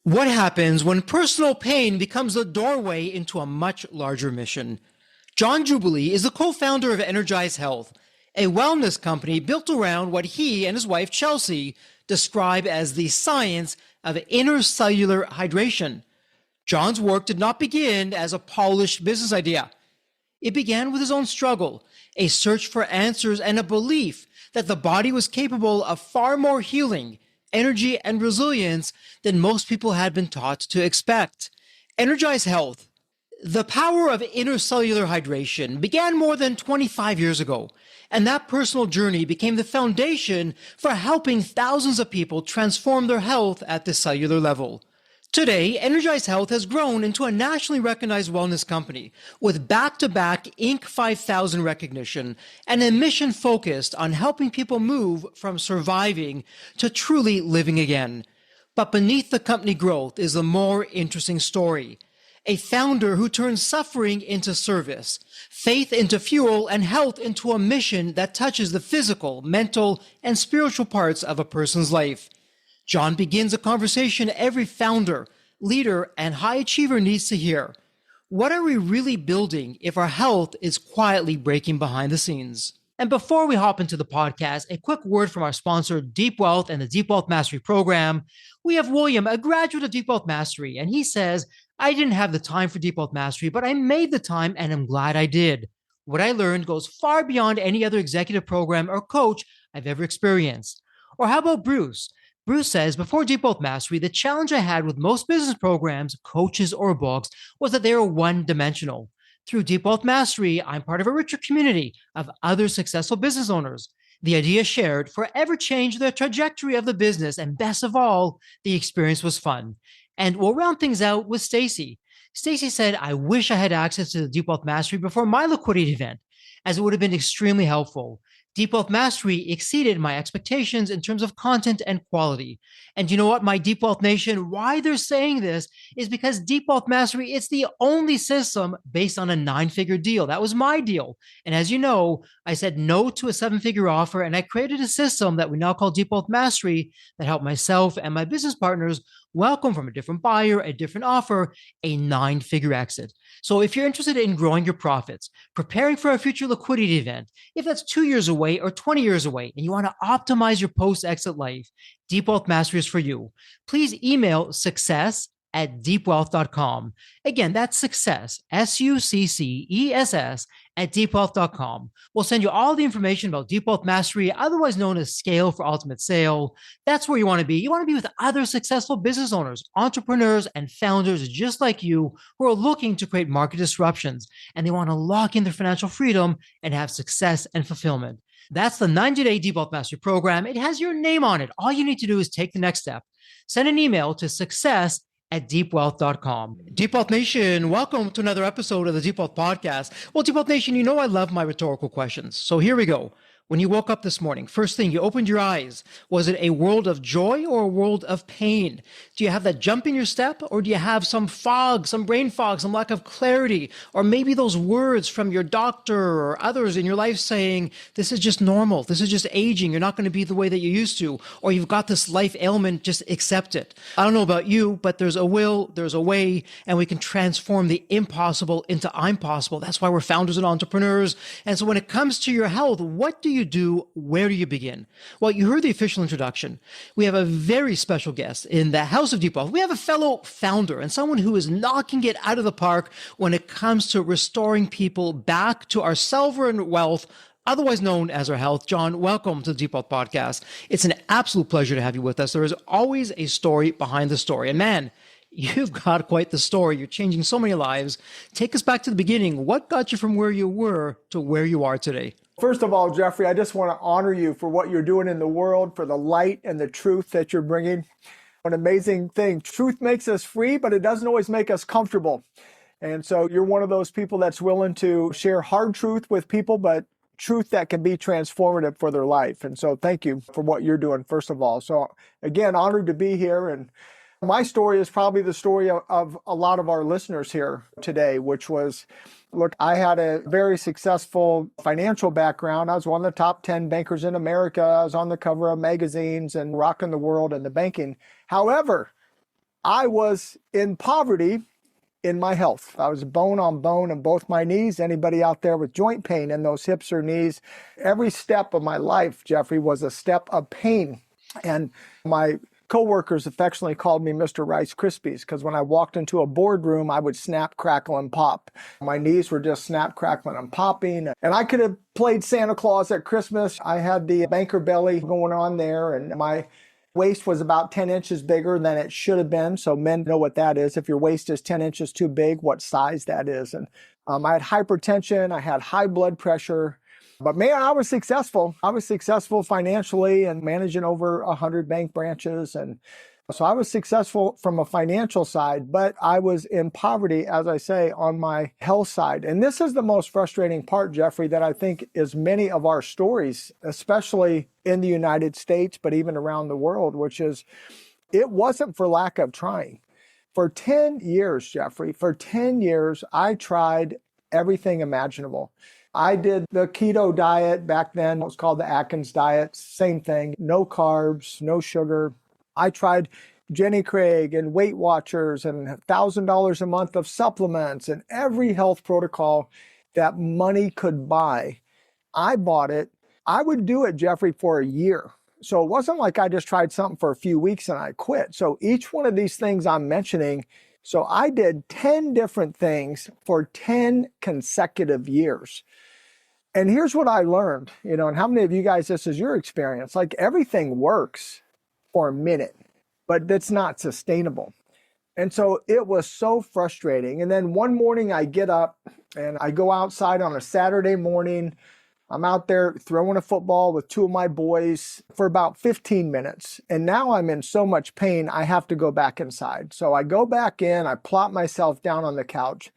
What happens when personal pain becomes the doorway into a much larger mission? John Jubilee is the co-founder of Energize Health, a wellness company built around what he and his wife Chelsea describe as the science of intracellular hydration. John's work did not begin as a polished business idea. It began with his own struggle, a search for answers, and a belief that the body was capable of far more healing, energy, and resilience than most people had been taught to expect. Energize Health. The power of intracellular hydration began more than 25 years ago, and that personal journey became the foundation for helping thousands of people transform their health at the cellular level. Today, Energize Health has grown into a nationally recognized wellness company with back-to-back Inc. 5000 recognition and a mission focused on helping people move from surviving to truly living again. But beneath the company growth is a more interesting story. A founder who turns suffering into service, faith into fuel, and health into a mission that touches the physical, mental, and spiritual parts of a person's life. John begins a conversation every founder, leader, and high achiever needs to hear. What are we really building if our health is quietly breaking behind the scenes? And before we hop into the podcast, a quick word from our sponsor, Deep Wealth and the Deep Wealth Mastery Program. We have William, a graduate of Deep Wealth Mastery, and he says, I didn't have the time for Deep Wealth Mastery, but I made the time and I'm glad I did. What I learned goes far beyond any other executive program or coach I've ever experienced. Or how about Bruce? Bruce says, before Deep Wealth Mastery, the challenge I had with most business programs, coaches, or books was that they were one-dimensional. Through Deep Wealth Mastery, I'm part of a richer community of other successful business owners. The idea shared forever changed the trajectory of the business, and best of all, the experience was fun. And we'll round things out with Stacy. Stacy said, I wish I had access to the Deep Wealth Mastery before my liquidity event, as it would have been extremely helpful. Deep Wealth Mastery exceeded my expectations in terms of content and quality. And you know what, my Deep Wealth Nation, why they're saying this is because Deep Wealth Mastery, it's the only system based on a 9-figure deal. That was my deal. And as you know, I said no to a 7-figure offer, and I created a system that we now call Deep Wealth Mastery that helped myself and my business partners welcome from a different buyer, a different offer, a 9-figure exit. So if you're interested in growing your profits, preparing for a future liquidity event, if that's 2 years away or 20 years away, and you want to optimize your post-exit life, Deep Wealth Mastery is for you. Please email success@deepwealth.com. Again, that's success, SUCCESS, at deepwealth.com. We'll send you all the information about Deep Wealth Mastery, otherwise known as Scale for Ultimate Sale. That's where you want to be. You want to be with other successful business owners, entrepreneurs, and founders just like you who are looking to create market disruptions, and they want to lock in their financial freedom and have success and fulfillment. That's the 90-day Deep Wealth Mastery Program. It has your name on it. All you need to do is take the next step. Send an email to success@deepwealth.com. Deep Wealth Nation, welcome to another episode of the Deep Wealth Podcast. Well, Deep Wealth Nation, you know I love my rhetorical questions. So here we go. When you woke up this morning, first thing, you opened your eyes. Was it a world of joy or a world of pain? Do you have that jump in your step, or do you have some fog, some brain fog, some lack of clarity, or maybe those words from your doctor or others in your life saying, this is just normal, this is just aging, you're not going to be the way that you used to, or you've got this life ailment, just accept it. I don't know about you, but there's a will, there's a way, and we can transform the impossible into I'm possible. That's why we're founders and entrepreneurs. And so when it comes to your health, what do you do? Where do you begin? Well, you heard the official introduction. We have a very special guest in the House of Deep Wealth. We have a fellow founder and someone who is knocking it out of the park when it comes to restoring people back to our sovereign wealth, otherwise known as our health. John, welcome to the Deep Wealth Podcast. It's an absolute pleasure to have you with us. There is always a story behind the story. And man, you've got quite the story. You're changing so many lives. Take us back to the beginning. What got you from where you were to where you are today? First of all, Jeffrey, I just want to honor you for what you're doing in the world, for the light and the truth that you're bringing. An amazing thing. Truth makes us free, but it doesn't always make us comfortable. And so you're one of those people that's willing to share hard truth with people, but truth that can be transformative for their life. And so thank you for what you're doing, first of all. So again, honored to be here. And my story is probably the story of a lot of our listeners here today, which was, look, I had a very successful financial background. I was one of the top 10 bankers in America. I was on the cover of magazines and rocking the world in the banking. However, I was in poverty in my health. I was bone on bone in both my knees. Anybody out there with joint pain in those hips or knees, every step of my life, Jeffrey, was a step of pain. And my coworkers affectionately called me Mr. Rice Krispies because when I walked into a boardroom, I would snap, crackle, and pop. My knees were just snap, crackling, and popping. And I could have played Santa Claus at Christmas. I had the banker belly going on there, and my waist was about 10 inches bigger than it should have been. So men know what that is. If your waist is 10 inches too big, what size that is. And I had hypertension. I had high blood pressure. But man, I was successful. I was successful financially and managing over 100 bank branches. And so I was successful from a financial side, but I was in poverty, as I say, on my health side. And this is the most frustrating part, Jeffrey, that I think is many of our stories, especially in the United States, but even around the world, which is it wasn't for lack of trying. For 10 years, Jeffrey, for 10 years, I tried everything imaginable. I did the keto diet back then. It was called the Atkins diet. Same thing. No carbs, no sugar. I tried Jenny Craig and Weight Watchers and $1,000 a month of supplements and every health protocol that money could buy. I bought it. I would do it, Jeffrey, for a year. So it wasn't like I just tried something for a few weeks and I quit. So each one of these things I'm mentioning, so I did 10 different things for 10 consecutive years. And here's what I learned, and how many of you guys, this is your experience, like everything works for a minute, but that's not sustainable. And so it was so frustrating. And then one morning I get up and I go outside on a Saturday morning. I'm out there throwing a football with two of my boys for about 15 minutes. And now I'm in so much pain, I have to go back inside. So I go back in, I plop myself down on the couch.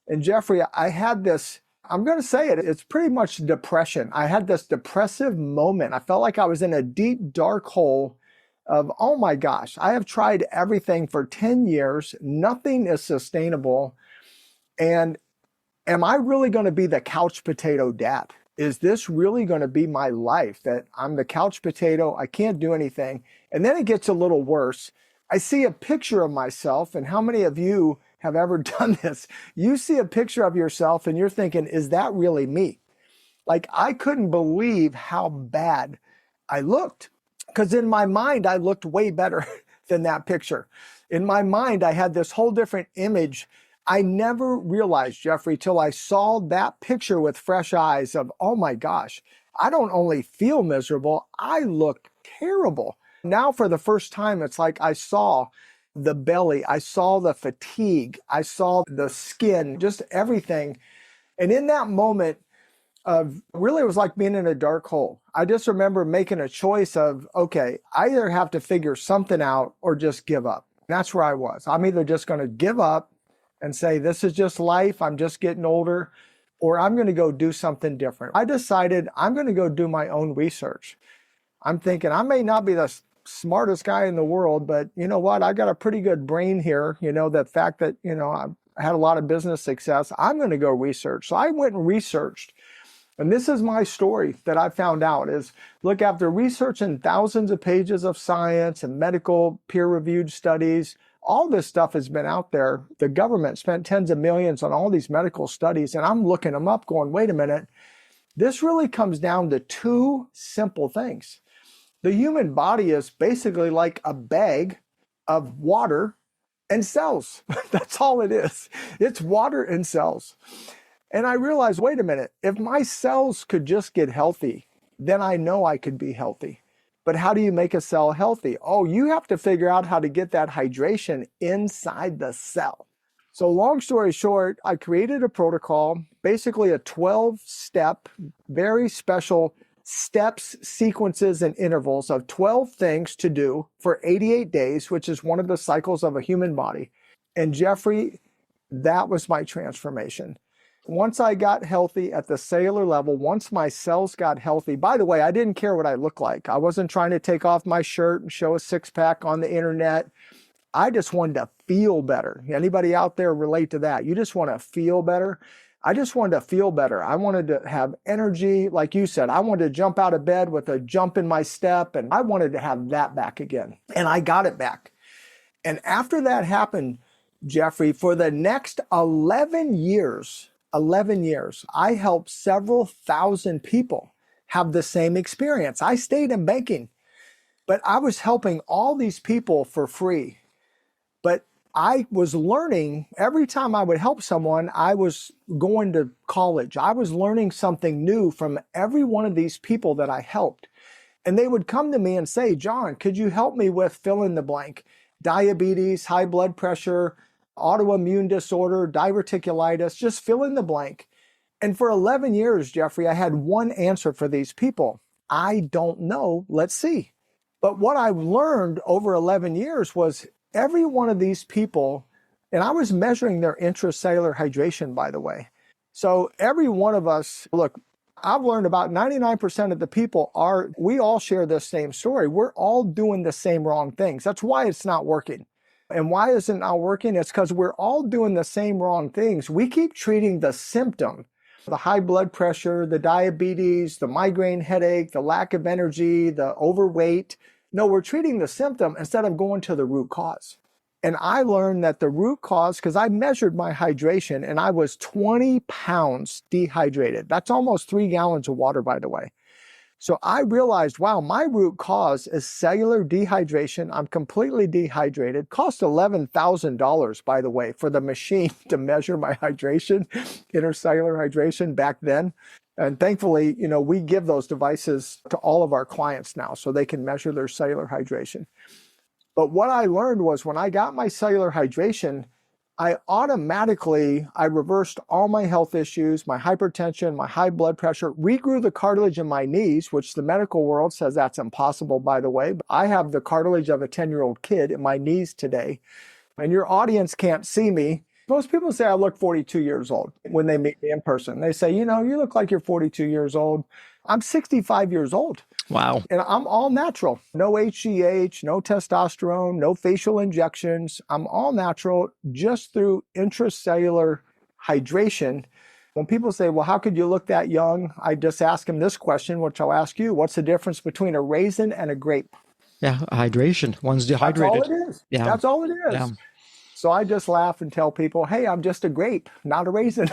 And Jeffrey, I had this, I'm going to say it, it's pretty much depression. I had this depressive moment. I felt like I was in a deep, dark hole of, oh my gosh, I have tried everything for 10 years. Nothing is sustainable. And am I really going to be the couch potato dad? Is this really going to be my life, that I'm the couch potato? I can't do anything. And then it gets a little worse. I see a picture of myself, and how many of you have ever done this? You see a picture of yourself and you're thinking, is that really me? Like, I couldn't believe how bad I looked. Because in my mind, I looked way better than that picture. In my mind, I had this whole different image. I never realized, Jeffrey, till I saw that picture with fresh eyes of, oh my gosh, I don't only feel miserable, I look terrible. Now for the first time, it's like I saw the belly, I saw the fatigue, I saw the skin, just everything. And in that moment, really, it was like being in a dark hole. I just remember making a choice of, okay, I either have to figure something out or just give up. And that's where I was. I'm either just going to give up and say, this is just life, I'm just getting older, or I'm going to go do something different. I decided I'm going to go do my own research. I'm thinking I may not be the smartest guy in the world, but you know what? I got a pretty good brain here. The fact that, I had a lot of business success, I'm going to go research. So I went and researched. And this is my story that I found out is, look, after researching thousands of pages of science and medical peer-reviewed studies, all this stuff has been out there. The government spent tens of millions on all these medical studies, and I'm looking them up going, wait a minute, this really comes down to two simple things. The human body is basically like a bag of water and cells. That's all it is. It's water and cells. And I realized, wait a minute, if my cells could just get healthy, then I know I could be healthy. But how do you make a cell healthy? Oh, you have to figure out how to get that hydration inside the cell. So long story short, I created a protocol, basically a 12-step, very special steps, sequences, and intervals of 12 things to do for 88 days, which is one of the cycles of a human body. And Jeffrey, that was my transformation. Once I got healthy at the cellular level, once my cells got healthy, by the way, I didn't care what I looked like. I wasn't trying to take off my shirt and show a six-pack on the internet. I just wanted to feel better. Anybody out there relate to that? You just want to feel better? I just wanted to feel better. I wanted to have energy. Like you said, I wanted to jump out of bed with a jump in my step, and I wanted to have that back again. And I got it back. And after that happened, Jeffrey, for the next 11 years, I helped several thousand people have the same experience. I stayed in banking, but I was helping all these people for free. But I was learning every time I would help someone, I was going to college. I was learning something new from every one of these people that I helped. And they would come to me and say, John, could you help me with fill in the blank? Diabetes, high blood pressure, autoimmune disorder, diverticulitis, just fill in the blank. And for 11 years, Jeffrey, I had one answer for these people. I don't know. Let's see. But what I learned over 11 years was every one of these people, and I was measuring their intracellular hydration, by the way. So every one of us, look, I've learned about 99% of the people we all share this same story. We're all doing the same wrong things. That's why it's not working. And why is it not working? It's because we're all doing the same wrong things. We keep treating the symptom, the high blood pressure, the diabetes, the migraine headache, the lack of energy, the overweight. No, we're treating the symptom instead of going to the root cause. And I learned that the root cause, because I measured my hydration and I was 20 pounds dehydrated. That's almost 3 gallons of water, by the way. So I realized, wow, my root cause is cellular dehydration. I'm completely dehydrated. Cost $11,000, by the way, for the machine to measure my hydration, intercellular hydration back then. And thankfully, we give those devices to all of our clients now so they can measure their cellular hydration. But what I learned was when I got my cellular hydration, I reversed all my health issues, my hypertension, my high blood pressure, regrew the cartilage in my knees, which the medical world says that's impossible, by the way. But I have the cartilage of a 10-year-old kid in my knees today. And your audience can't see me. Most people say I look 42 years old when they meet me in person. They say, you look like you're 42 years old. I'm 65 years old. Wow. And I'm all natural. No HGH, no testosterone, no facial injections. I'm all natural just through intracellular hydration. When people say, well, how could you look that young? I just ask them this question, which I'll ask you. What's the difference between a raisin and a grape? Yeah, hydration. One's dehydrated. That's all it is. Yeah. That's all it is. Yeah. So I just laugh and tell people, hey, I'm just a grape, not a raisin.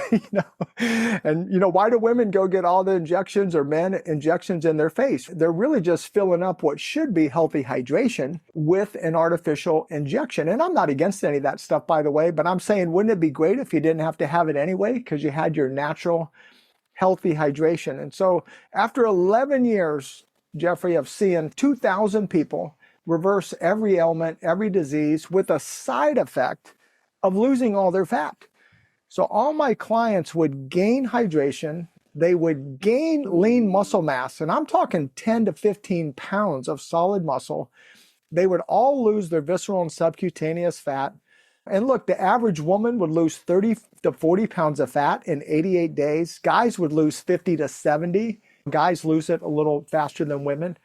And why do women go get all the injections or men injections in their face? They're really just filling up what should be healthy hydration with an artificial injection. And I'm not against any of that stuff, by the way, but I'm saying, wouldn't it be great if you didn't have to have it anyway because you had your natural healthy hydration? And so after 11 years, Jeffrey, of seeing 2,000 people reverse every ailment, every disease with a side effect of losing all their fat. So all my clients would gain hydration, they would gain lean muscle mass, and I'm talking 10 to 15 pounds of solid muscle. They would all lose their visceral and subcutaneous fat. And look, the average woman would lose 30 to 40 pounds of fat in 88 days. Guys would lose 50 to 70. Guys lose it a little faster than women.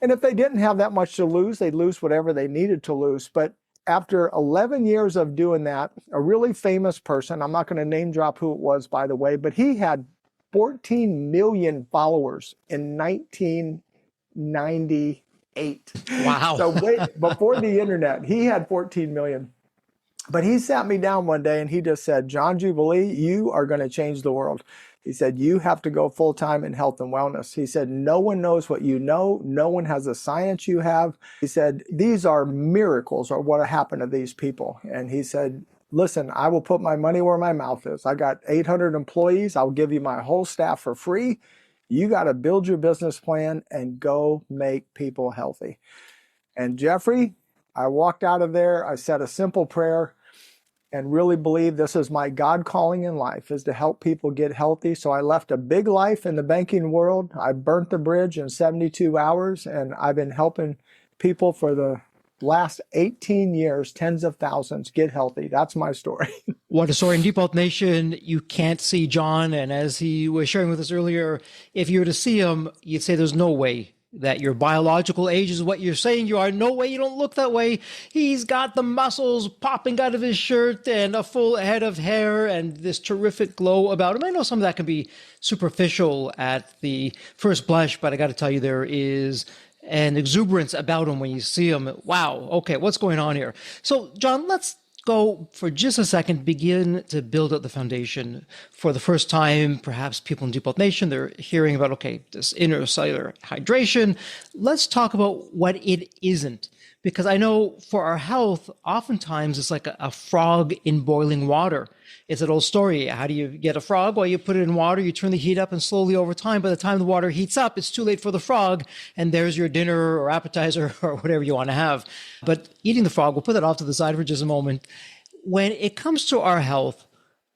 And if they didn't have that much to lose, they'd lose whatever they needed to lose. But after 11 years of doing that, a really famous person, I'm not going to name drop who it was, by the way, but he had 14 million followers in 1998. Wow. So before the internet, he had 14 million. But he sat me down one day and he just said, John Jubilee, you are going to change the world. He said, you have to go full-time in health and wellness. He said, no one knows what you know. No one has the science you have. He said, these are miracles or what happened to these people. And he said, listen, I will put my money where my mouth is. I got 800 employees. I'll give you my whole staff for free. You got to build your business plan and go make people healthy. And Jeffrey, I walked out of there. I said a simple prayer and really believe this is my God calling in life, is to help people get healthy. So I left a big life in the banking world. I burnt the bridge in 72 hours, and I've been helping people for the last 18 years, tens of thousands, get healthy. That's my story. What a story. In Deep Health Nation, you can't see John. And as he was sharing with us earlier, if you were to see him, you'd say there's no way that your biological age is what you're saying you are. No way, you don't look that way. He's got the muscles popping out of his shirt and a full head of hair and this terrific glow about him. I know some of that can be superficial at the first blush, but I got to tell you, there is and exuberance about them when you see them. Wow, okay, what's going on here? So, John, let's go for just a second, begin to build up the foundation. For the first time, perhaps people in Deep Health Nation, they're hearing about, okay, this intracellular hydration. Let's talk about what it isn't. Because I know for our health, oftentimes it's like a frog in boiling water. It's an old story. How do you get a frog? Well, you put it in water, you turn the heat up, and slowly over time, by the time the water heats up, it's too late for the frog, and there's your dinner or appetizer or whatever you want to have. But eating the frog, we'll put that off to the side for just a moment. When it comes to our health,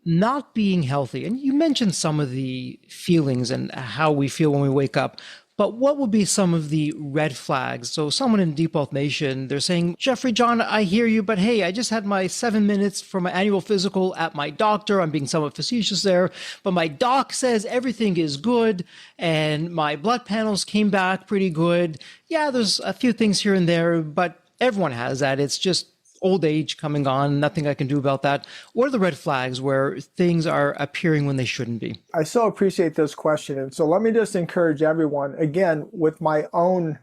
not being healthy, and you mentioned some of the feelings and how we feel when we wake up, but what would be some of the red flags? So someone in Deep Health Nation, they're saying, Jeffrey, John, I hear you, but hey, I just had my 7 minutes for my annual physical at my doctor. I'm being somewhat facetious there, but my doc says everything is good and my blood panels came back pretty good. Yeah, there's a few things here and there, but everyone has that. It's just old age coming on, nothing I can do about that. What are the red flags where things are appearing when they shouldn't be? I so appreciate this question. And so let me just encourage everyone, again, with my own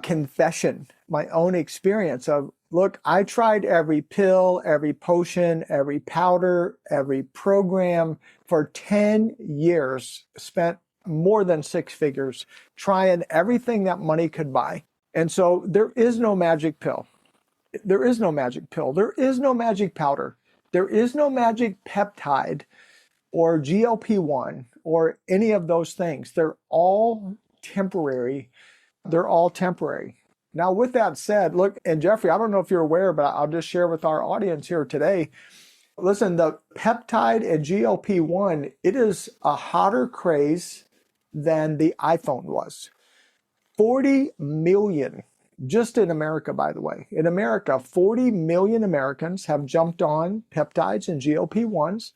confession, my own experience of, look, I tried every pill, every potion, every powder, every program for 10 years, spent more than 6 figures trying everything that money could buy. And so there is no magic pill. There is no magic pill. There is no magic powder. There is no magic peptide or GLP-1 or any of those things. They're all temporary. They're all temporary. Now, with that said, look, and Jeffrey, I don't know if you're aware, but I'll just share with our audience here today. Listen, the peptide and GLP-1, it is a hotter craze than the iPhone was. 40 million. Just in America, by the way. In America, 40 million Americans have jumped on peptides and GLP-1s.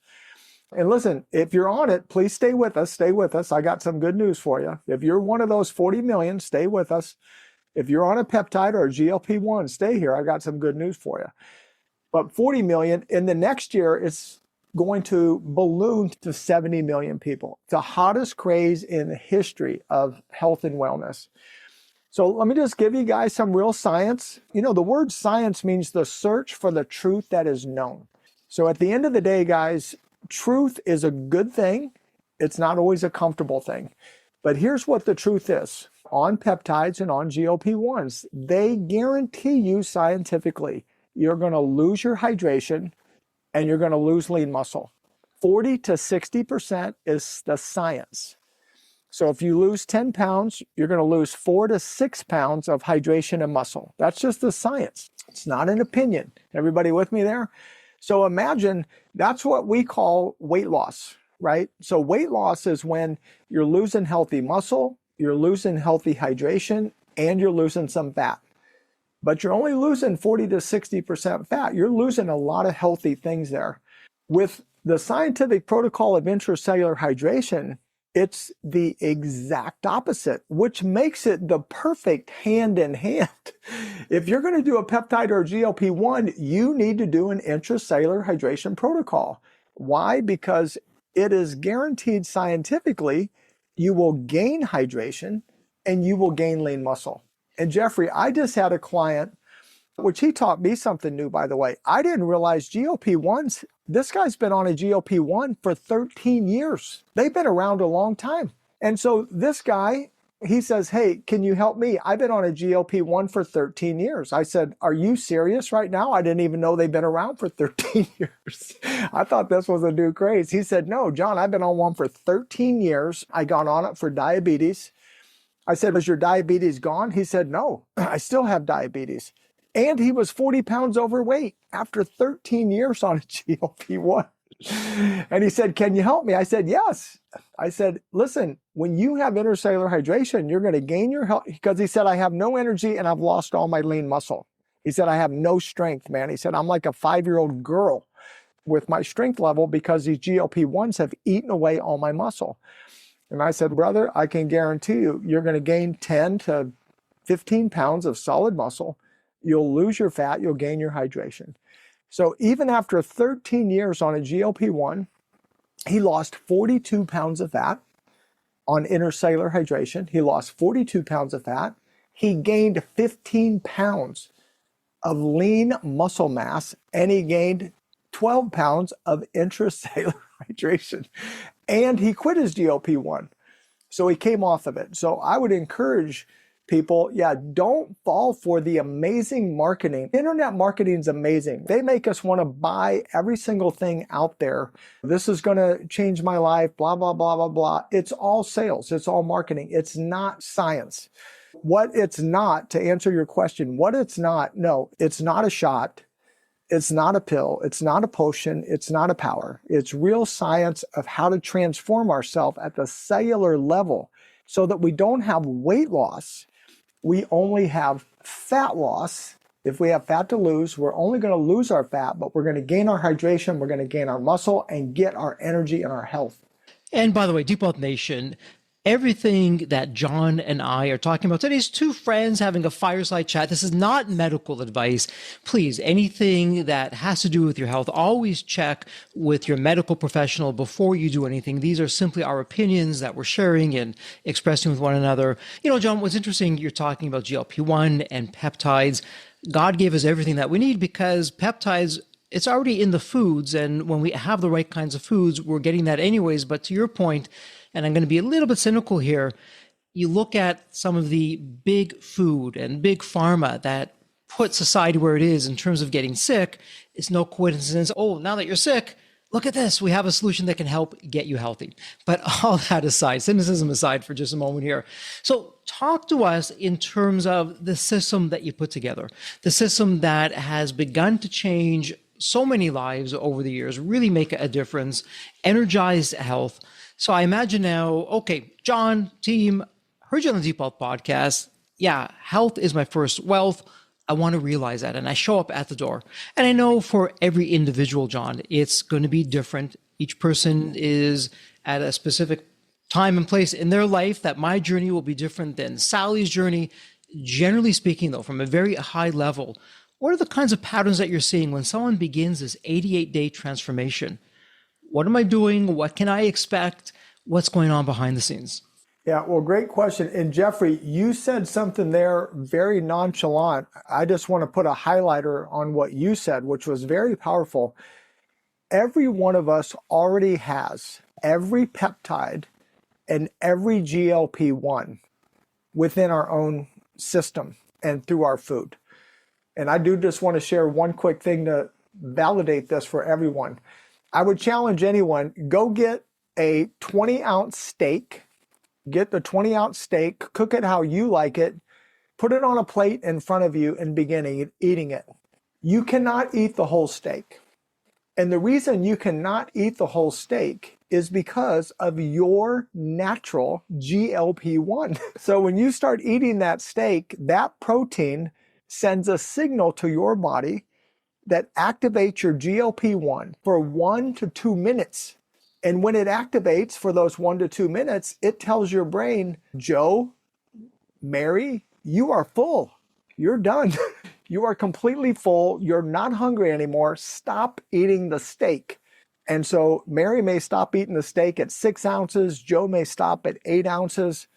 And listen, if you're on it, please stay with us. Stay with us. I got some good news for you. If you're one of those 40 million, stay with us. If you're on a peptide or a GLP-1, stay here. I got some good news for you. But 40 million, in the next year, it's going to balloon to 70 million people. It's the hottest craze in the history of health and wellness. So let me just give you guys some real science. You know, the word science means the search for the truth that is known. So at the end of the day, guys, truth is a good thing. It's not always a comfortable thing. But here's what the truth is. On peptides and on GLP-1s, they guarantee you scientifically, you're going to lose your hydration and you're going to lose lean muscle. 40 to 60% is the science. So if you lose 10 pounds, you're going to lose 4 to 6 pounds of hydration and muscle. That's just the science. It's not an opinion. Everybody with me there? So imagine that's what we call weight loss, right? So weight loss is when you're losing healthy muscle, you're losing healthy hydration, and you're losing some fat. But you're only losing 40 to 60% fat. You're losing a lot of healthy things there. With the scientific protocol of intracellular hydration, it's the exact opposite, which makes it the perfect hand in hand. If you're going to do a peptide or a GLP-1, you need to do an intracellular hydration protocol. Why? Because it is guaranteed scientifically you will gain hydration and you will gain lean muscle. And Jeffrey, I just had a client, which he taught me something new, by the way. I didn't realize GLP-1s, this guy's been on a GLP-1 for 13 years. They've been around a long time. And so this guy, he says, hey, can you help me? I've been on a GLP-1 for 13 years. I said, are you serious right now? I didn't even know they've been around for 13 years. I thought this was a new craze. He said, no, John, I've been on one for 13 years. I got on it for diabetes. I said, was your diabetes gone? He said, no, I still have diabetes. And he was 40 pounds overweight after 13 years on a GLP-1. And he said, can you help me? I said, yes. I said, listen, when you have intercellular hydration, you're going to gain your health. Because he said, I have no energy and I've lost all my lean muscle. He said, I have no strength, man. He said, I'm like a 5-year-old girl with my strength level because these GLP-1s have eaten away all my muscle. And I said, brother, I can guarantee you, you're going to gain 10 to 15 pounds of solid muscle. You'll lose your fat, you'll gain your hydration. So even after 13 years on a GLP-1, he lost 42 pounds of fat on intercellular hydration. He lost 42 pounds of fat. He gained 15 pounds of lean muscle mass, and he gained 12 pounds of intracellular hydration. And he quit his GLP-1. So he came off of it. So I would encourage people, don't fall for the amazing marketing. Internet marketing is amazing. They make us want to buy every single thing out there. This is going to change my life, blah, blah, blah, blah, blah. It's all sales. It's all marketing. It's not science. What it's not, to answer your question, what it's not, no, it's not a shot. It's not a pill. It's not a potion. It's not a power. It's real science of how to transform ourselves at the cellular level so that we don't have weight loss. We only have fat loss. If we have fat to lose, we're only going to lose our fat, but we're going to gain our hydration, we're going to gain our muscle, and get our energy and our health. And by the way, Deep Health Nation, everything that John and I are talking about today is two friends having a fireside chat. This is not medical advice. Please, anything that has to do with your health, always check with your medical professional before you do anything. These are simply our opinions that we're sharing and expressing with one another. You know, John, what's interesting, you're talking about GLP-1 and peptides. God gave us everything that we need because peptides, it's already in the foods. And when we have the right kinds of foods, we're getting that anyways. But to your point, and I'm going to be a little bit cynical here, you look at some of the big food and big pharma that put society where it is in terms of getting sick. It's no coincidence. Oh, now that you're sick, look at this. We have a solution that can help get you healthy. But all that aside, cynicism aside for just a moment here. So talk to us in terms of the system that you put together, the system that has begun to change so many lives over the years, really make a difference, energized health. So I imagine now, okay, John, team, heard you on the Deep Health podcast. Yeah, health is my first wealth. I want to realize that. And I show up at the door. And I know for every individual, John, it's going to be different. Each person is at a specific time and place in their life that my journey will be different than Sally's journey. Generally speaking, though, from a very high level, what are the kinds of patterns that you're seeing when someone begins this 88-day transformation? What am I doing? What can I expect? What's going on behind the scenes? Yeah, well, great question. And Jeffrey, you said something there very nonchalant. I just want to put a highlighter on what you said, which was very powerful. Every one of us already has every peptide and every GLP-1 within our own system and through our food. And I do just want to share one quick thing to validate this for everyone. I would challenge anyone, go get a 20-ounce steak, get the 20-ounce steak, cook it how you like it, put it on a plate in front of you and begin eating it. You cannot eat the whole steak. And the reason you cannot eat the whole steak is because of your natural GLP-1. So when you start eating that steak, that protein sends a signal to your body that activates your GLP-1 for 1 to 2 minutes. And when it activates for those 1 to 2 minutes, it tells your brain, Joe, Mary, you are full. You're done. You are completely full. You're not hungry anymore. Stop eating the steak. And so Mary may stop eating the steak at 6 ounces. Joe may stop at 8 ounces.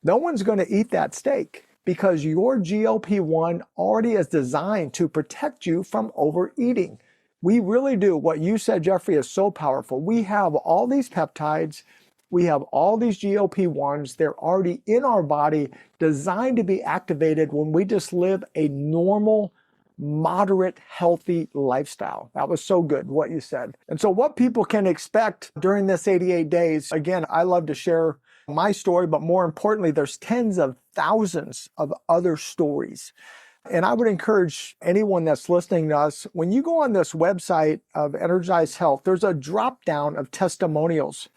No one's going to eat that steak, because your GLP-1 already is designed to protect you from overeating. We really do. What you said, Jeffrey, is so powerful. We have all these peptides. We have all these GLP-1s. They're already in our body, designed to be activated when we just live a normal, moderate, healthy lifestyle. That was so good, what you said. And so what people can expect during this 88 days, again, I love to share my story, but more importantly, there's tens of thousands of other stories. And I would encourage anyone that's listening to us, when you go on this website of Energized Health, there's a drop down of testimonials.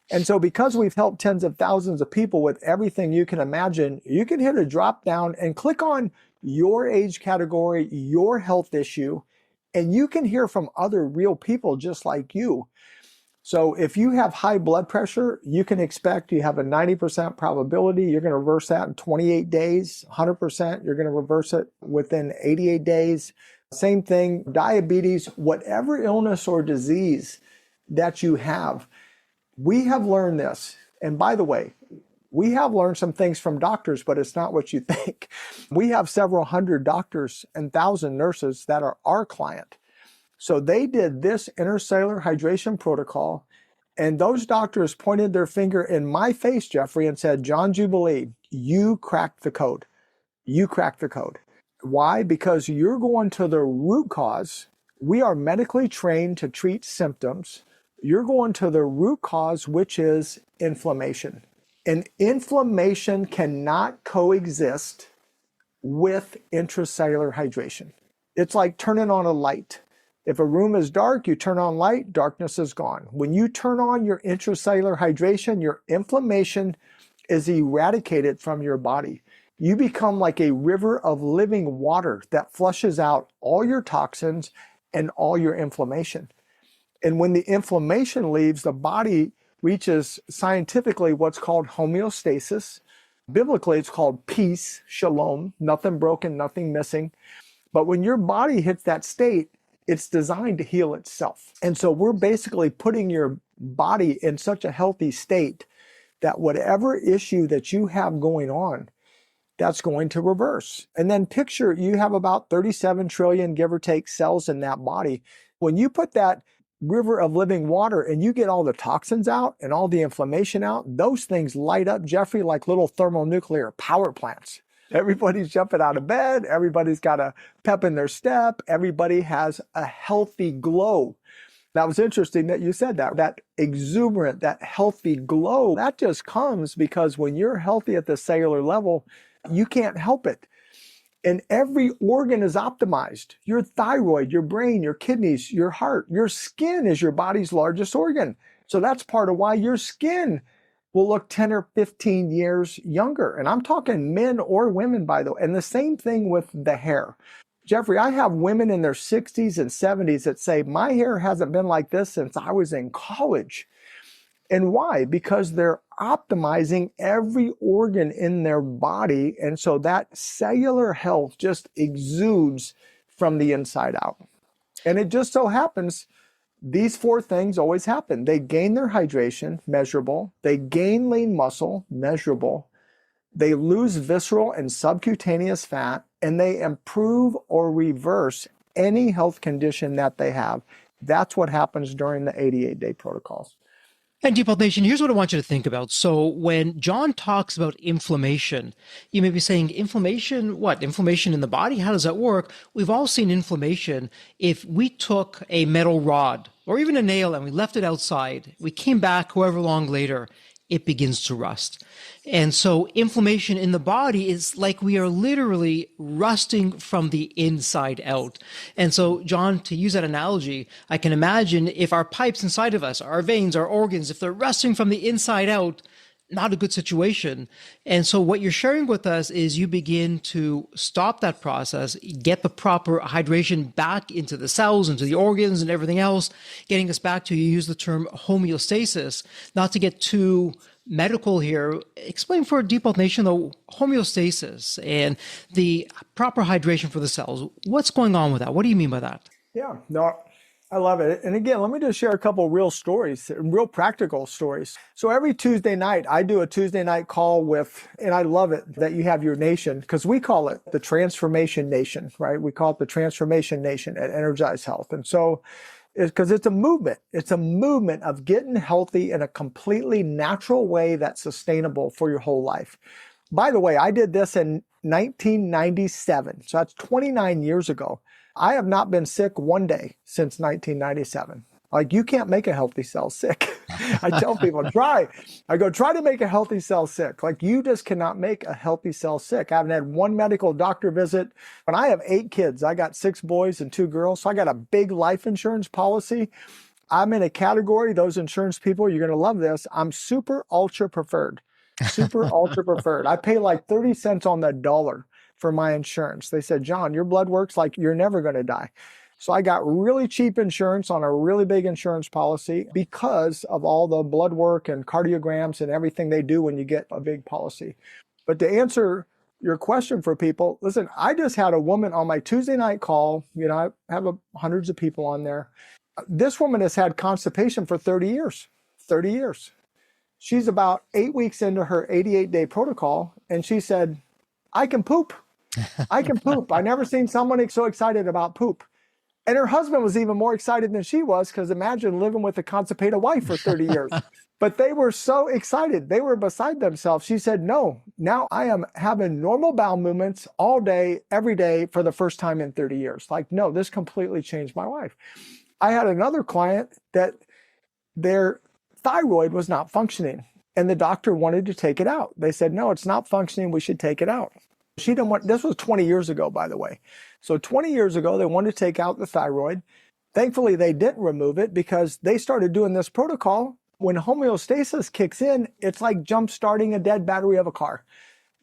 And so because we've helped tens of thousands of people with everything you can imagine, you can hit a drop down and click on your age category, your health issue, and you can hear from other real people just like you. So if you have high blood pressure, you can expect you have a 90% probability you're going to reverse that in 28 days, 100% you're going to reverse it within 88 days. Same thing, diabetes, whatever illness or disease that you have. We have learned this. And by the way, We have learned some things from doctors, but it's not what you think. We have several hundred doctors and 1,000 nurses that are our client. So they did this intracellular hydration protocol, and those doctors pointed their finger in my face, Jeffrey, and said, John Jubilee, you cracked the code. You cracked the code. Why? Because you're going to the root cause. We are medically trained to treat symptoms. You're going to the root cause, which is inflammation. And inflammation cannot coexist with intracellular hydration. It's like turning on a light. If a room is dark, you turn on light, darkness is gone. When you turn on your intracellular hydration, your inflammation is eradicated from your body. You become like a river of living water that flushes out all your toxins and all your inflammation. And when the inflammation leaves, the body reaches scientifically what's called homeostasis. Biblically, it's called peace, shalom, nothing broken, nothing missing. But when your body hits that state, it's designed to heal itself. And so we're basically putting your body in such a healthy state that whatever issue that you have going on, that's going to reverse. And then picture you have about 37 trillion, give or take, cells in that body. When you put that river of living water and you get all the toxins out and all the inflammation out, those things light up, Jeffrey, like little thermonuclear power plants. Everybody's jumping out of bed. Everybody's got a pep in their step. Everybody has a healthy glow. That was interesting that you said that. That exuberant, that healthy glow, that just comes because when you're healthy at the cellular level, you can't help it. And every organ is optimized. Your thyroid, your brain, your kidneys, your heart, your skin is your body's largest organ. So that's part of why your skin will look 10 or 15 years younger. And I'm talking men or women, by the way. And the same thing with the hair. Jeffrey, I have women in their 60s and 70s that say, my hair hasn't been like this since I was in college. And why? Because they're optimizing every organ in their body. And so that cellular health just exudes from the inside out. And it just so happens, these four things always happen. They gain their hydration, measurable. They gain lean muscle, measurable. They lose visceral and subcutaneous fat, and they improve or reverse any health condition that they have. That's what happens during the 88-day protocols. And Deep Health Nation, here's what I want you to think about. So when John talks about inflammation, you may be saying, inflammation, what? Inflammation in the body? How does that work? We've all seen inflammation. If we took a metal rod or even a nail and we left it outside, we came back however long later, it begins to rust. And so inflammation in the body is like we are literally rusting from the inside out. And so, John, to use that analogy, I can imagine if our pipes inside of us, our veins, our organs, if they're rusting from the inside out, not a good situation. And so what you're sharing with us is you begin to stop that process, get the proper hydration back into the cells, into the organs and everything else, getting us back to, you use the term homeostasis. Not to get too medical here, explain for Deep Health Nation the homeostasis and the proper hydration for the cells. What's going on with that? What do you mean by that? Yeah, no, I love it. And again, let me just share a couple real stories, real practical stories. So every Tuesday night, I do a Tuesday night call with, and I love it that you have your nation, because we call it the Transformation Nation, right? We call it the Transformation Nation at Energize Health. And so, because it's a movement. It's a movement of getting healthy in a completely natural way that's sustainable for your whole life. By the way, I did this in 1997. So that's 29 years ago. I have not been sick one day since 1997. Like, you can't make a healthy cell sick. I tell people, try. I go, try to make a healthy cell sick. Like, you just cannot make a healthy cell sick. I haven't had one medical doctor visit. But I have 8 kids. I got 6 boys and 2 girls. So I got a big life insurance policy. I'm in a category, those insurance people, you're going to love this. I'm super ultra preferred. Super ultra preferred. I pay like 30 cents on the dollar for my insurance. They said, John, your blood works like you're never going to die. So I got really cheap insurance on a really big insurance policy because of all the blood work and cardiograms and everything they do when you get a big policy. But to answer your question for people, listen, I just had a woman on my Tuesday night call. You know, I have hundreds of people on there. This woman has had constipation for 30 years. 30 years. She's about 8 weeks into her 88-day protocol, and she said, I can poop. I can poop. I never seen someone so excited about poop. And her husband was even more excited than she was, because imagine living with a constipated wife for 30 years. But they were so excited. They were beside themselves. She said, no, now I am having normal bowel movements all day, every day for the first time in 30 years. Like, no, this completely changed my life. I had another client that their thyroid was not functioning, and the doctor wanted to take it out. They said, no, it's not functioning. We should take it out. She didn't want, this was 20 years ago, by the way. So 20 years ago, they wanted to take out the thyroid. Thankfully, they didn't remove it, because they started doing this protocol. When homeostasis kicks in, it's like jump starting a dead battery of a car.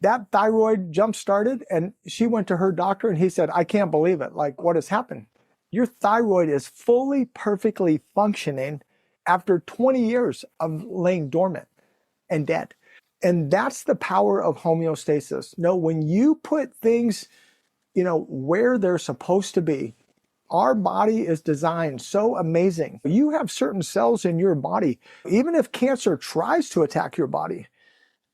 That thyroid jump started, and she went to her doctor, and he said, I can't believe it. Like, what has happened? Your thyroid is fully, perfectly functioning after 20 years of laying dormant and dead. And that's the power of homeostasis. No, when you put things, where they're supposed to be, our body is designed so amazing. You have certain cells in your body, even if cancer tries to attack your body,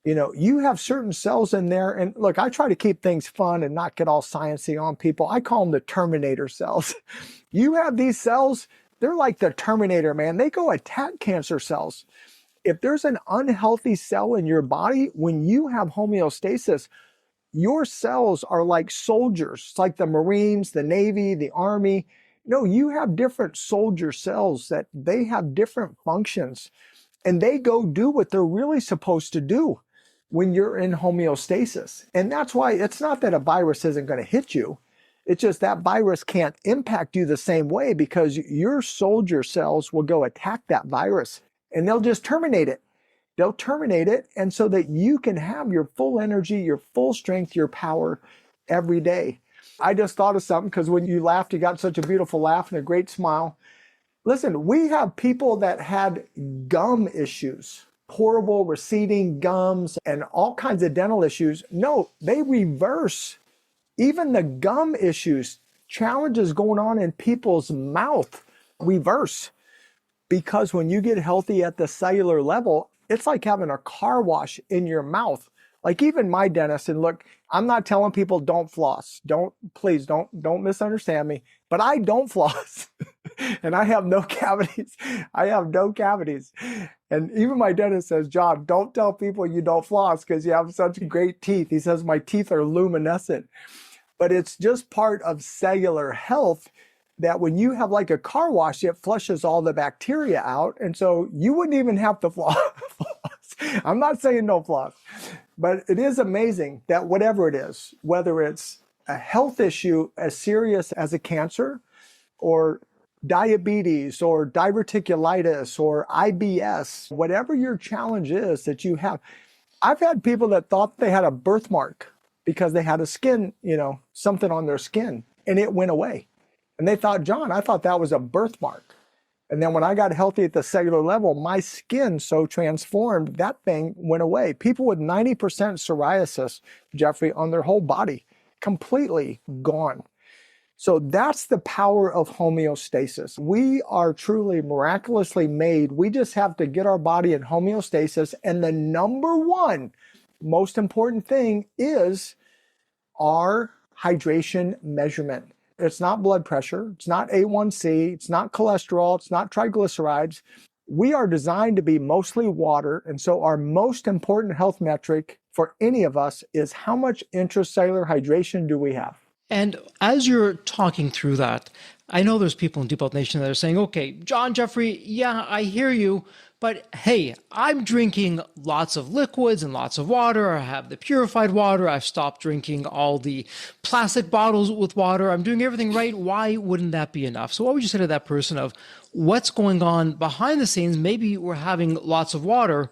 you have certain cells in there. And look, I try to keep things fun and not get all sciencey on people. I call them the Terminator cells. You have these cells, they're like the Terminator, man. They go attack cancer cells. If there's an unhealthy cell in your body, when you have homeostasis, your cells are like soldiers. It's like the Marines, the Navy, the Army. No, you have different soldier cells that they have different functions, and they go do what they're really supposed to do when you're in homeostasis. And that's why it's not that a virus isn't going to hit you. It's just that virus can't impact you the same way, because your soldier cells will go attack that virus, and they'll just terminate it. They'll terminate it, and so that you can have your full energy, your full strength, your power every day. I just thought of something, because when you laughed, you got such a beautiful laugh and a great smile. Listen, we have people that had gum issues, horrible receding gums and all kinds of dental issues. No, they reverse. Even the gum issues, challenges going on in people's mouth, reverse. Because when you get healthy at the cellular level, it's like having a car wash in your mouth. Like even my dentist, and look, I'm not telling people don't floss. Please don't misunderstand me, but I don't floss. And I have no cavities. I have no cavities. And even my dentist says, John, don't tell people you don't floss because you have such great teeth. He says, my teeth are luminescent. But it's just part of cellular health that when you have like a car wash, it flushes all the bacteria out. And so you wouldn't even have to floss. I'm not saying no floss, but it is amazing that whatever it is, whether it's a health issue as serious as a cancer, or diabetes, or diverticulitis, or IBS, whatever your challenge is that you have. I've had people that thought they had a birthmark because they had a skin, something on their skin, and it went away. And they thought, John, I thought that was a birthmark. And then when I got healthy at the cellular level, my skin so transformed, that thing went away. People with 90% psoriasis, Jeffrey, on their whole body, completely gone. So that's the power of homeostasis. We are truly miraculously made. We just have to get our body in homeostasis. And the number one most important thing is our hydration measurement. It's not blood pressure. It's not A1C. It's not cholesterol. It's not triglycerides. We are designed to be mostly water. And so our most important health metric for any of us is how much intracellular hydration do we have? And as you're talking through that, I know there's people in Deep Health Nation that are saying, okay, John, Jeffrey, yeah, I hear you, but hey, I'm drinking lots of liquids and lots of water. I have the purified water. I've stopped drinking all the plastic bottles with water. I'm doing everything right. Why wouldn't that be enough? So what would you say to that person of what's going on behind the scenes? Maybe we're having lots of water,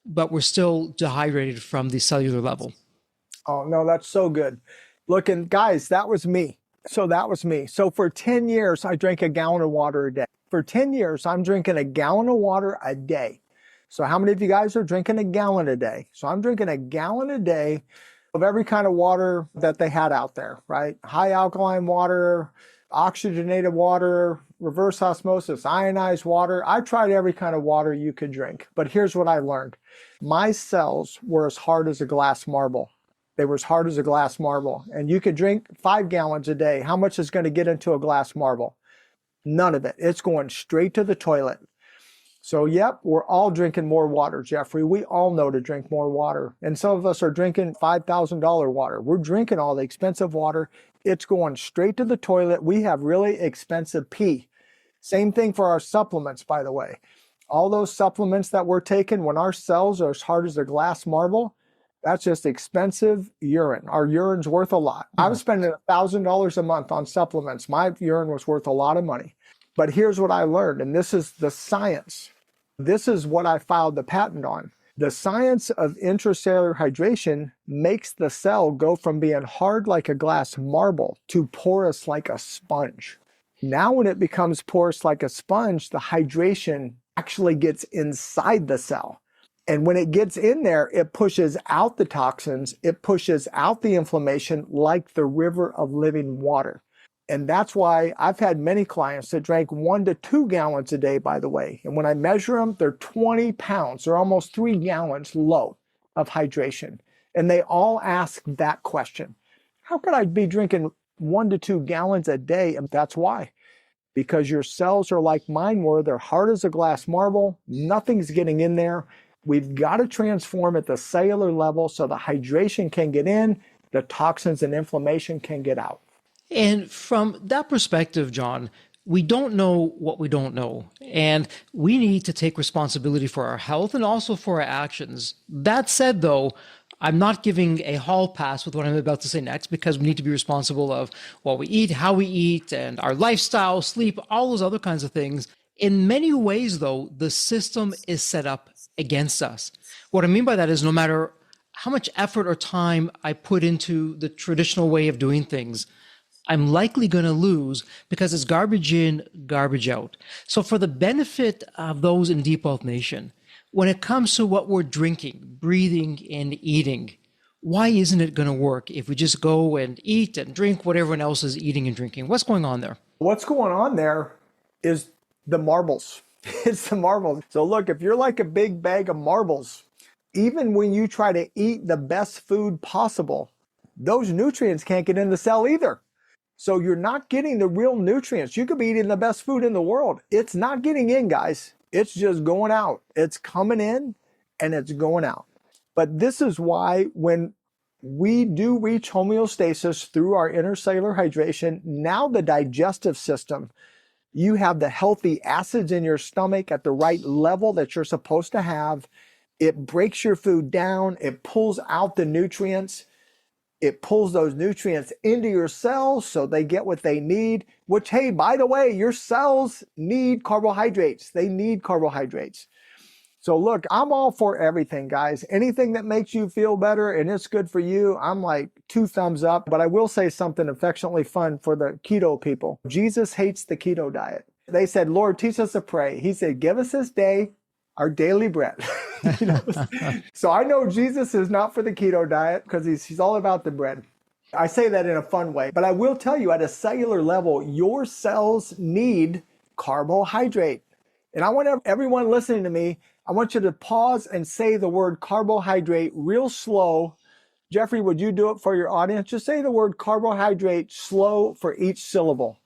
but we're still dehydrated from the cellular level. Oh, no, that's so good. Look, and guys, that was me. So for 10 years, I drank a gallon of water a day. For 10 years, I'm drinking a gallon of water a day. So how many of you guys are drinking a gallon a day? So I'm drinking a gallon a day of every kind of water that they had out there, right? High alkaline water, oxygenated water, reverse osmosis, ionized water. I tried every kind of water you could drink. But here's what I learned. My cells were as hard as a glass marble. They were as hard as a glass marble. And you could drink 5 gallons a day. How much is going to get into a glass marble? None of it. It's going straight to the toilet. So, yep, we're all drinking more water, Jeffrey. We all know to drink more water. And some of us are drinking $5,000 water. We're drinking all the expensive water. It's going straight to the toilet. We have really expensive pee. Same thing for our supplements, by the way. All those supplements that we're taking, when our cells are as hard as a glass marble, that's just expensive urine. Our urine's worth a lot. I was spending $1,000 a month on supplements. My urine was worth a lot of money. But here's what I learned, and this is the science. This is what I filed the patent on. The science of intracellular hydration makes the cell go from being hard like a glass marble to porous like a sponge. Now when it becomes porous like a sponge, the hydration actually gets inside the cell. And when it gets in there, it pushes out the toxins, it pushes out the inflammation like the river of living water. And that's why I've had many clients that drank 1 to 2 gallons a day, by the way. And when I measure them, they're 20 pounds. They're almost 3 gallons low of hydration. And they all ask that question. How could I be drinking 1 to 2 gallons a day? And that's why. Because your cells are like mine were. They're hard as a glass marble. Nothing's getting in there. We've got to transform at the cellular level so the hydration can get in, the toxins and inflammation can get out. And from that perspective, John, we don't know what we don't know. And we need to take responsibility for our health and also for our actions. That said, though, I'm not giving a hall pass with what I'm about to say next, because we need to be responsible of what we eat, how we eat, and our lifestyle, sleep, all those other kinds of things. In many ways, though, the system is set up against us. What I mean by that is no matter how much effort or time I put into the traditional way of doing things, I'm likely going to lose because it's garbage in, garbage out. So for the benefit of those in Deep Wealth Nation, when it comes to what we're drinking, breathing, and eating, why isn't it going to work if we just go and eat and drink what everyone else is eating and drinking? What's going on there? What's going on there is the marbles. It's the marbles. So look, if you're like a big bag of marbles, even when you try to eat the best food possible, those nutrients can't get in the cell either. So you're not getting the real nutrients. You could be eating the best food in the world. It's not getting in, guys. It's just going out. It's coming in and it's going out. But this is why when we do reach homeostasis through our intercellular hydration, now the digestive system, you have the healthy acids in your stomach at the right level that you're supposed to have. It breaks your food down. It pulls out the nutrients. It pulls those nutrients into your cells so they get what they need, which, hey, by the way, your cells need carbohydrates. They need carbohydrates. So look, I'm all for everything, guys. Anything that makes you feel better and it's good for you, I'm like 2 thumbs up. But I will say something affectionately fun for the keto people. Jesus hates the keto diet. They said, Lord, teach us to pray. He said, give us this day our daily bread. You know? So I know Jesus is not for the keto diet because he's all about the bread. I say that in a fun way, but I will tell you at a cellular level, your cells need carbohydrate. And I want everyone listening to me, I want you to pause and say the word carbohydrate real slow. Jeffrey, would you do it for your audience? Just say the word carbohydrate slow for each syllable.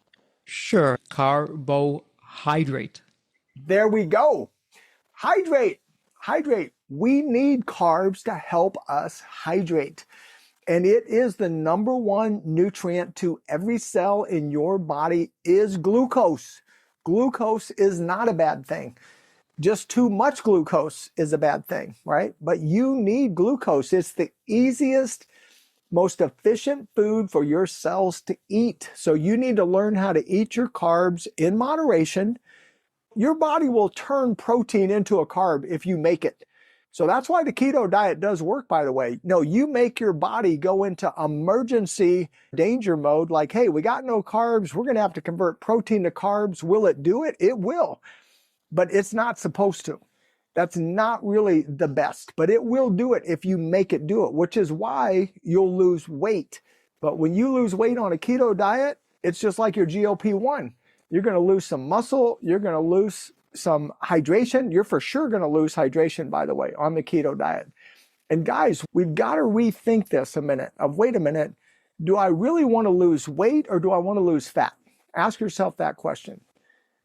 Sure. Carbohydrate. There we go. Hydrate. Hydrate. We need carbs to help us hydrate. And it is the number one nutrient to every cell in your body is glucose. Glucose is not a bad thing. Just too much glucose is a bad thing, right? But you need glucose. It's the easiest, most efficient food for your cells to eat. So you need to learn how to eat your carbs in moderation. Your body will turn protein into a carb if you make it. So that's why the keto diet does work, by the way. No, you make your body go into emergency danger mode, like, hey, we got no carbs. We're going to have to convert protein to carbs. Will it do it? It will. But it's not supposed to. That's not really the best. But it will do it if you make it do it, which is why you'll lose weight. But when you lose weight on a keto diet, it's just like your GLP-1. You're going to lose some muscle. You're going to lose some hydration. You're for sure going to lose hydration, by the way, on the keto diet. And guys, we've got to rethink this a minute of, wait a minute, do I really want to lose weight or do I want to lose fat? Ask yourself that question.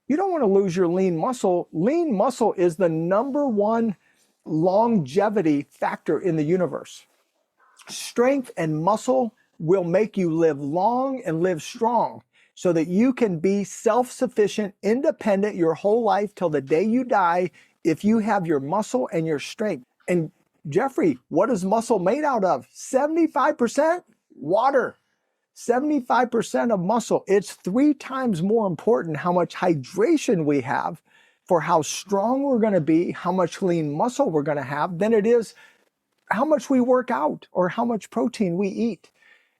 You don't want to lose your lean muscle. Lean muscle is the number one longevity factor in the universe. Strength and muscle will make you live long and live strong so that you can be self-sufficient, independent your whole life till the day you die if you have your muscle and your strength. And Jeffrey, what is muscle made out of? 75% water. 75% of muscle. It's 3 times more important how much hydration we have for how strong we're going to be, how much lean muscle we're going to have, than it is how much we work out or how much protein we eat.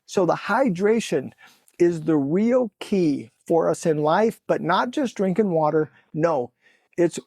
So the hydration is the real key for us in life, but not just drinking water. No,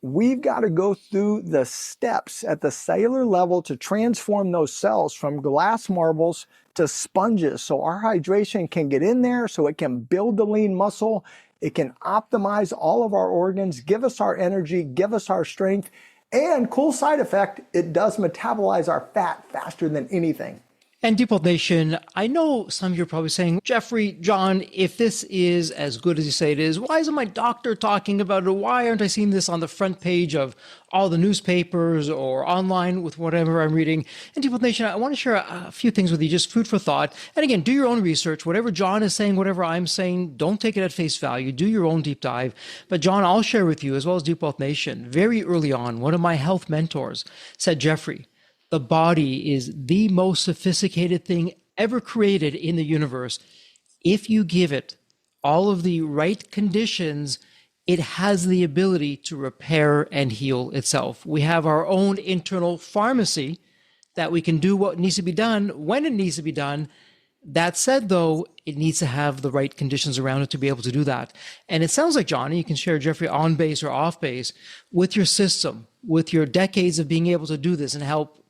we've got to go through the steps at the cellular level to transform those cells from glass marbles to sponges so our hydration can get in there, so it can build the lean muscle, it can optimize all of our organs, give us our energy, give us our strength, and cool side effect, it does metabolize our fat faster than anything. And Deep Health Nation, I know some of you are probably saying, Jeffrey, John, if this is as good as you say it is, why isn't my doctor talking about it? Why aren't I seeing this on the front page of all the newspapers or online with whatever I'm reading? And Deep Health Nation, I want to share a few things with you, just food for thought. And again, do your own research. Whatever John is saying, whatever I'm saying, don't take it at face value. Do your own deep dive. But John, I'll share with you, as well as Deep Health Nation, very early on, one of my health mentors said, Jeffrey, the body is the most sophisticated thing ever created in the universe. If you give it all of the right conditions, it has the ability to repair and heal itself. We have our own internal pharmacy that we can do what needs to be done when it needs to be done. That said, though, it needs to have the right conditions around it to be able to do that. And it sounds like, Johnny, you can share, Jeffrey, on base or off base with your system, with your decades of being able to do this and help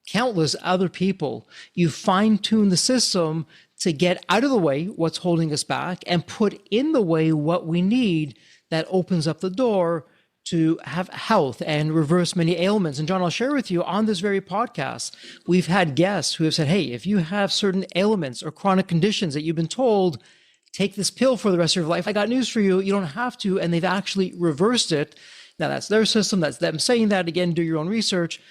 countless other people. You fine-tune the system to get out of the way what's holding us back and put in the way what we need that opens up the door to have health and reverse many ailments. And John, I'll share with you on this very podcast, we've had guests who have said, hey, if you have certain ailments or chronic conditions that you've been told, take this pill for the rest of your life, I got news for you, you don't have to. And they've actually reversed it. Now that's their system. That's them saying that. Again, do your own research.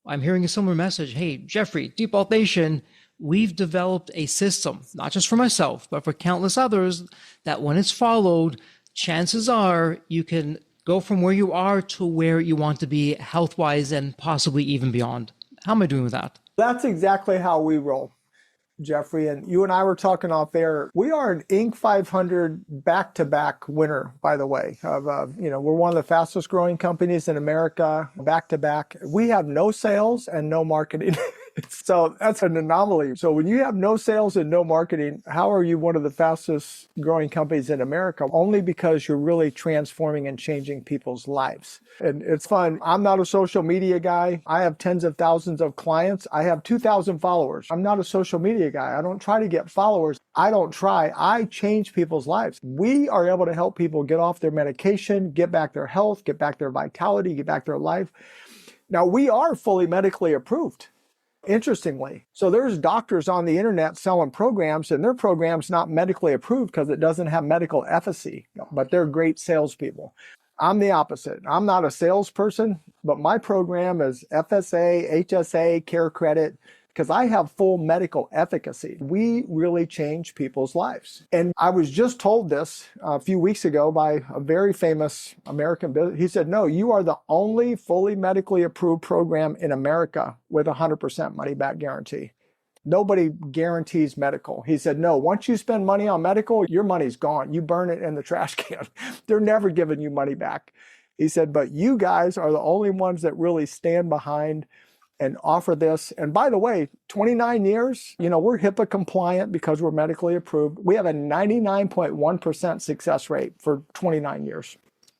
I'm hearing a similar message. Hey, Jeffrey, Deep Health Nation, we've developed a system, not just for myself, but for countless others, that when it's followed, chances are you can go from where you are to where you want to be health-wise and possibly even beyond. How am I doing with that? That's exactly how we roll, Jeffrey. And you and I were talking off air. We are an Inc. 500 back-to-back winner, by the way. We're one of the fastest growing companies in America, back-to-back. We have no sales and no marketing. So that's an anomaly. So when you have no sales and no marketing, how are you one of the fastest growing companies in America? Only because you're really transforming and changing people's lives. And it's fun. I'm not a social media guy. I have tens of thousands of clients. I have 2,000 followers. I'm not a social media guy. I don't try to get followers. I change people's lives. We are able to help people get off their medication, get back their health, get back their vitality, get back their life. Now, we are fully medically approved. Interestingly. So there's doctors on the internet selling programs, and their program's not medically approved because it doesn't have medical efficacy, but they're great salespeople. I'm the opposite. I'm not a salesperson, but my program is FSA, HSA, Care Credit, because I have full medical efficacy. We really change people's lives. And I was just told this a few weeks ago by a very famous American business. He said, no, you are the only fully medically approved program in America with 100% money back guarantee. Nobody guarantees medical. He said, no, once you spend money on medical, your money's gone. You burn it in the trash can. They're never giving you money back. He said, but you guys are the only ones that really stand behind and offer this. And by the way, 29 years, we're HIPAA compliant because we're medically approved. We have a 99.1% success rate for 29 years.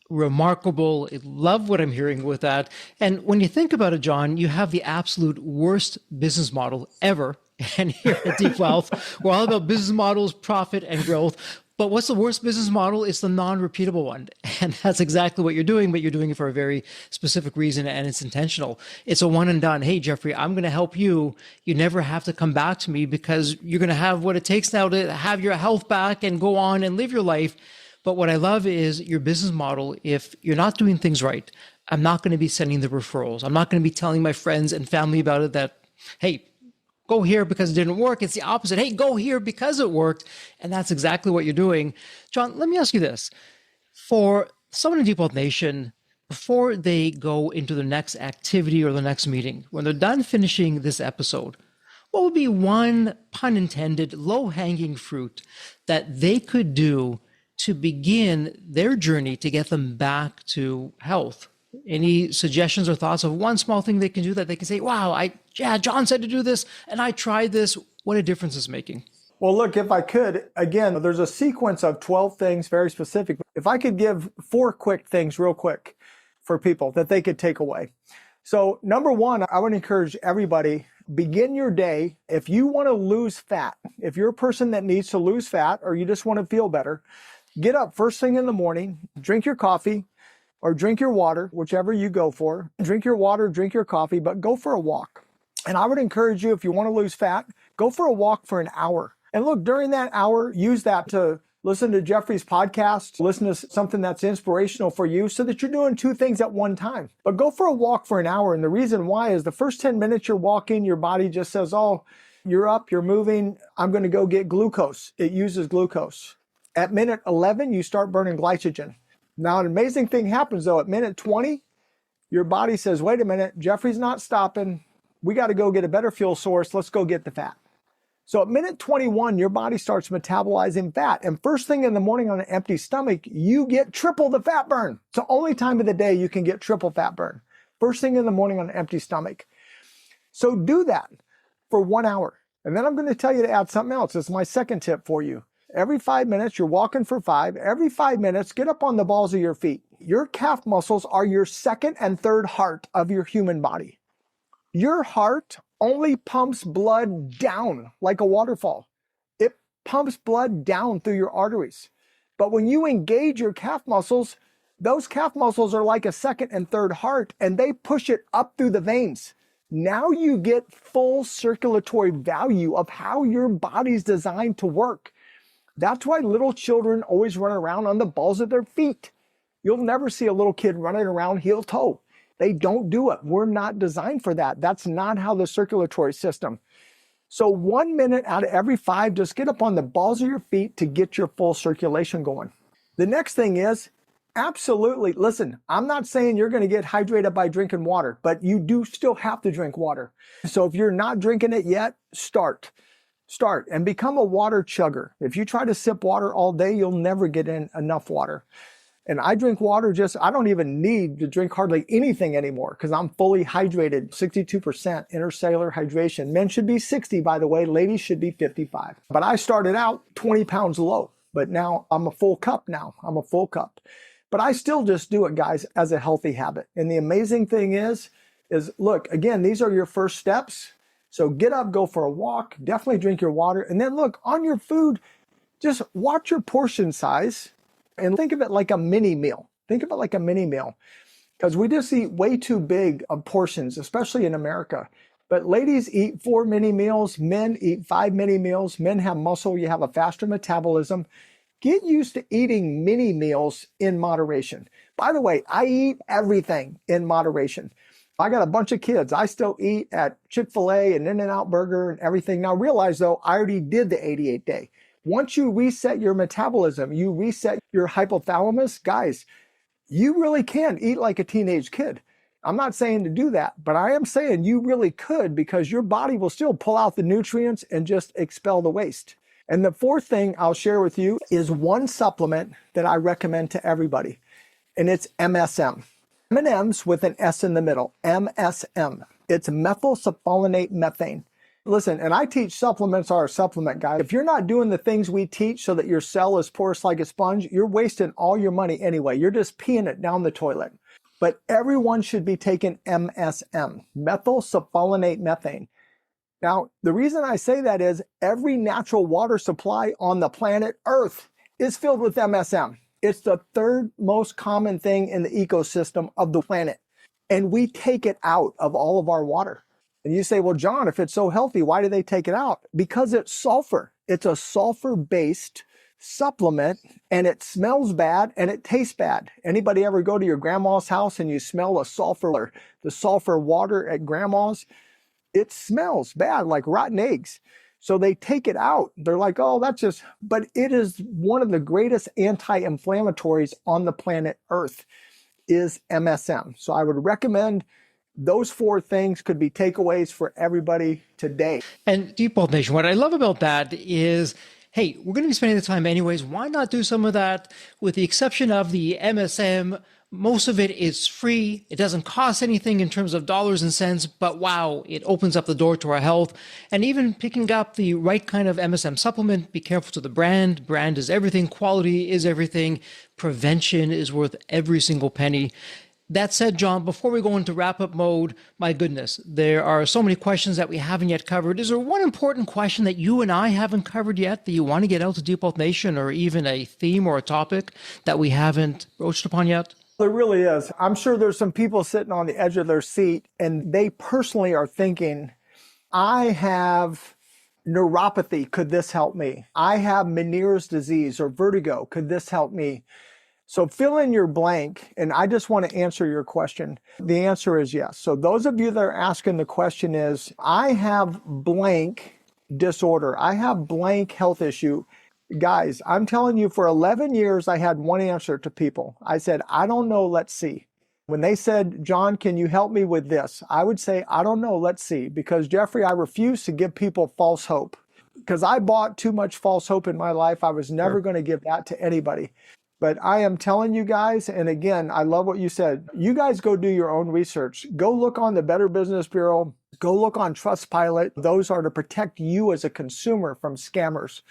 Remarkable. I love what I'm hearing with that. And when you think about it, John, you have the absolute worst business model ever. And here at Deep Wealth, we're all about business models, profit, and growth. But what's the worst business model? It's the non-repeatable one. And that's exactly what you're doing, but you're doing it for a very specific reason and it's intentional. It's a one and done. Hey, Jeffrey, I'm going to help you. You never have to come back to me because you're going to have what it takes now to have your health back and go on and live your life. But what I love is your business model. If you're not doing things right, I'm not going to be sending the referrals. I'm not going to be telling my friends and family about it that, hey, go here because it didn't work. It's the opposite. Hey, go here because it worked. And that's exactly what you're doing. John, let me ask you this. For someone in Deep Wealth Nation, before they go into the next activity or the next meeting, when they're done finishing this episode, what would be one, pun intended, low-hanging fruit that they could do to begin their journey to get them back to health? Any suggestions or thoughts of one small thing they can do that they can say, wow, John said to do this and I tried this. What a difference it's making. Well, look, if I could, again, there's a sequence of 12 things, very specific. If I could give 4 quick things real quick for people that they could take away. So number one, I would encourage everybody, begin your day. If you want to lose fat, if you're a person that needs to lose fat or you just want to feel better, get up first thing in the morning, drink your coffee, or drink your water, whichever you go for. Drink your water, drink your coffee, but go for a walk. And I would encourage you, if you want to lose fat, go for a walk for an hour. And look, during that hour, use that to listen to Jeffrey's podcast, listen to something that's inspirational for you so that you're doing 2 things at one time. But go for a walk for an hour. And the reason why is the first 10 minutes you're walking, your body just says, oh, you're up, you're moving, I'm going to go get glucose. It uses glucose. At minute 11, you start burning glycogen. Now, an amazing thing happens, though. At minute 20, your body says, wait a minute, Jeffrey's not stopping. We got to go get a better fuel source. Let's go get the fat. So at minute 21, your body starts metabolizing fat. And first thing in the morning on an empty stomach, you get triple the fat burn. It's the only time of the day you can get triple fat burn. First thing in the morning on an empty stomach. So do that for 1 hour. And then I'm going to tell you to add something else. It's my second tip for you. Every 5 minutes, you're walking for 5. Every 5 minutes, get up on the balls of your feet. Your calf muscles are your second and third heart of your human body. Your heart only pumps blood down like a waterfall. It pumps blood down through your arteries. But when you engage your calf muscles, those calf muscles are like a second and third heart, and they push it up through the veins. Now you get full circulatory value of how your body's designed to work. That's why little children always run around on the balls of their feet. You'll never see a little kid running around heel toe. They don't do it. We're not designed for that. That's not how the circulatory system. So 1 minute out of every 5, just get up on the balls of your feet to get your full circulation going. The next thing is, absolutely, listen, I'm not saying you're going to get hydrated by drinking water, but you do still have to drink water. So if you're not drinking it yet, start and become a water chugger. If you try to sip water all day, you'll never get in enough water. And I drink water I don't even need to drink hardly anything anymore because I'm fully hydrated, 62% intracellular hydration. Men should be 60, by the way. Ladies should be 55. But I started out 20 pounds low, but now I'm a full cup now. I'm a full cup. But I still just do it, guys, as a healthy habit. And the amazing thing is look, again, these are your first steps. So get up, go for a walk, definitely drink your water. And then look, on your food, just watch your portion size and think of it like a mini meal. Think of it like a mini meal. Because we just eat way too big of portions, especially in America. But ladies eat 4 mini meals, men eat 5 mini meals. Men have muscle, you have a faster metabolism. Get used to eating mini meals in moderation. By the way, I eat everything in moderation. I got a bunch of kids. I still eat at Chick-fil-A and In-N-Out Burger and everything. Now realize though, I already did the 88 day. Once you reset your metabolism, you reset your hypothalamus, guys, you really can eat like a teenage kid. I'm not saying to do that, but I am saying you really could because your body will still pull out the nutrients and just expel the waste. And the fourth thing I'll share with you is one supplement that I recommend to everybody, and it's MSM. M&M's with an S in the middle, MSM. It's methylsulfonate methane. Listen, and I teach supplements are a supplement, guys. If you're not doing the things we teach so that your cell is porous like a sponge, you're wasting all your money anyway. You're just peeing it down the toilet. But everyone should be taking MSM, methylsulfonate methane. Now, the reason I say that is every natural water supply on the planet Earth is filled with MSM. It's the third most common thing in the ecosystem of the planet. And we take it out of all of our water. And you say, well, John, if it's so healthy, why do they take it out? Because it's sulfur. It's a sulfur-based supplement, and it smells bad and it tastes bad. Anybody ever go to your grandma's house and you smell the sulfur water at grandma's? It smells bad, like rotten eggs. So they take it out. They're like, oh, but it is one of the greatest anti-inflammatories on the planet Earth is MSM. So I would recommend those 4 things could be takeaways for everybody today. And Deep Health Nation, what I love about that is, hey, we're going to be spending the time anyways. Why not do some of that? With the exception of the MSM, most of it is free. It doesn't cost anything in terms of dollars and cents, but wow, it opens up the door to our health. And even picking up the right kind of MSM supplement, be careful to the brand. Brand is everything. Quality is everything. Prevention is worth every single penny. That said, John, before we go into wrap-up mode, my goodness, there are so many questions that we haven't yet covered. Is there one important question that you and I haven't covered yet that you want to get out to Deep Health Nation, or even a theme or a topic that we haven't broached upon yet? There really is. I'm sure there's some people sitting on the edge of their seat and they personally are thinking, I have neuropathy. Could this help me? I have Meniere's disease or vertigo. Could this help me? So fill in your blank, and I just want to answer your question. The answer is yes. So those of you that are asking the question is, I have blank disorder. I have blank health issue. Guys, I'm telling you, for 11 years, I had one answer to people. I said, I don't know, let's see. When they said, John, can you help me with this? I would say, I don't know, let's see. Because Jeffrey, I refuse to give people false hope. Because I bought too much false hope in my life. I was never going to give that to anybody. But I am telling you guys, and again, I love what you said. You guys go do your own research. Go look on the Better Business Bureau. Go look on Trustpilot. Those are to protect you as a consumer from scammers.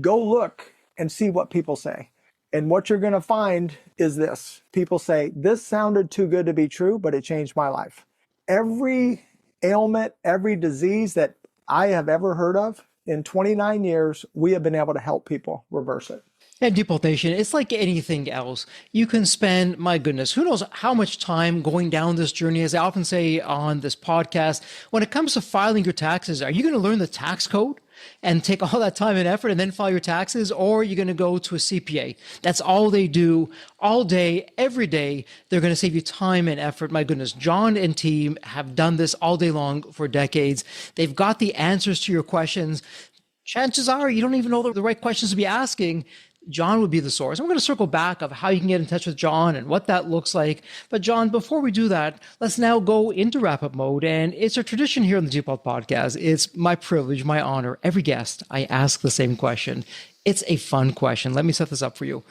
Go look and see what people say. And what you're going to find is this. People say, this sounded too good to be true, but it changed my life. Every ailment, every disease that I have ever heard of, in 29 years, we have been able to help people reverse it. And Deep Health Nation, it's like anything else. You can spend, my goodness, who knows how much time going down this journey. As I often say on this podcast, when it comes to filing your taxes, are you going to learn the tax code and take all that time and effort and then file your taxes? Or are you going to go to a CPA? That's all they do all day, every day. They're going to save you time and effort. My goodness, John and team have done this all day long for decades. They've got the answers to your questions. Chances are you don't even know the right questions to be asking. John would be the source. I'm going to circle back of how you can get in touch with John and what that looks like. But John, before we do that, let's now go into wrap-up mode. And it's a tradition here on the Deep Health Podcast. It's my privilege, my honor. Every guest, I ask the same question. It's a fun question. Let me set this up for you.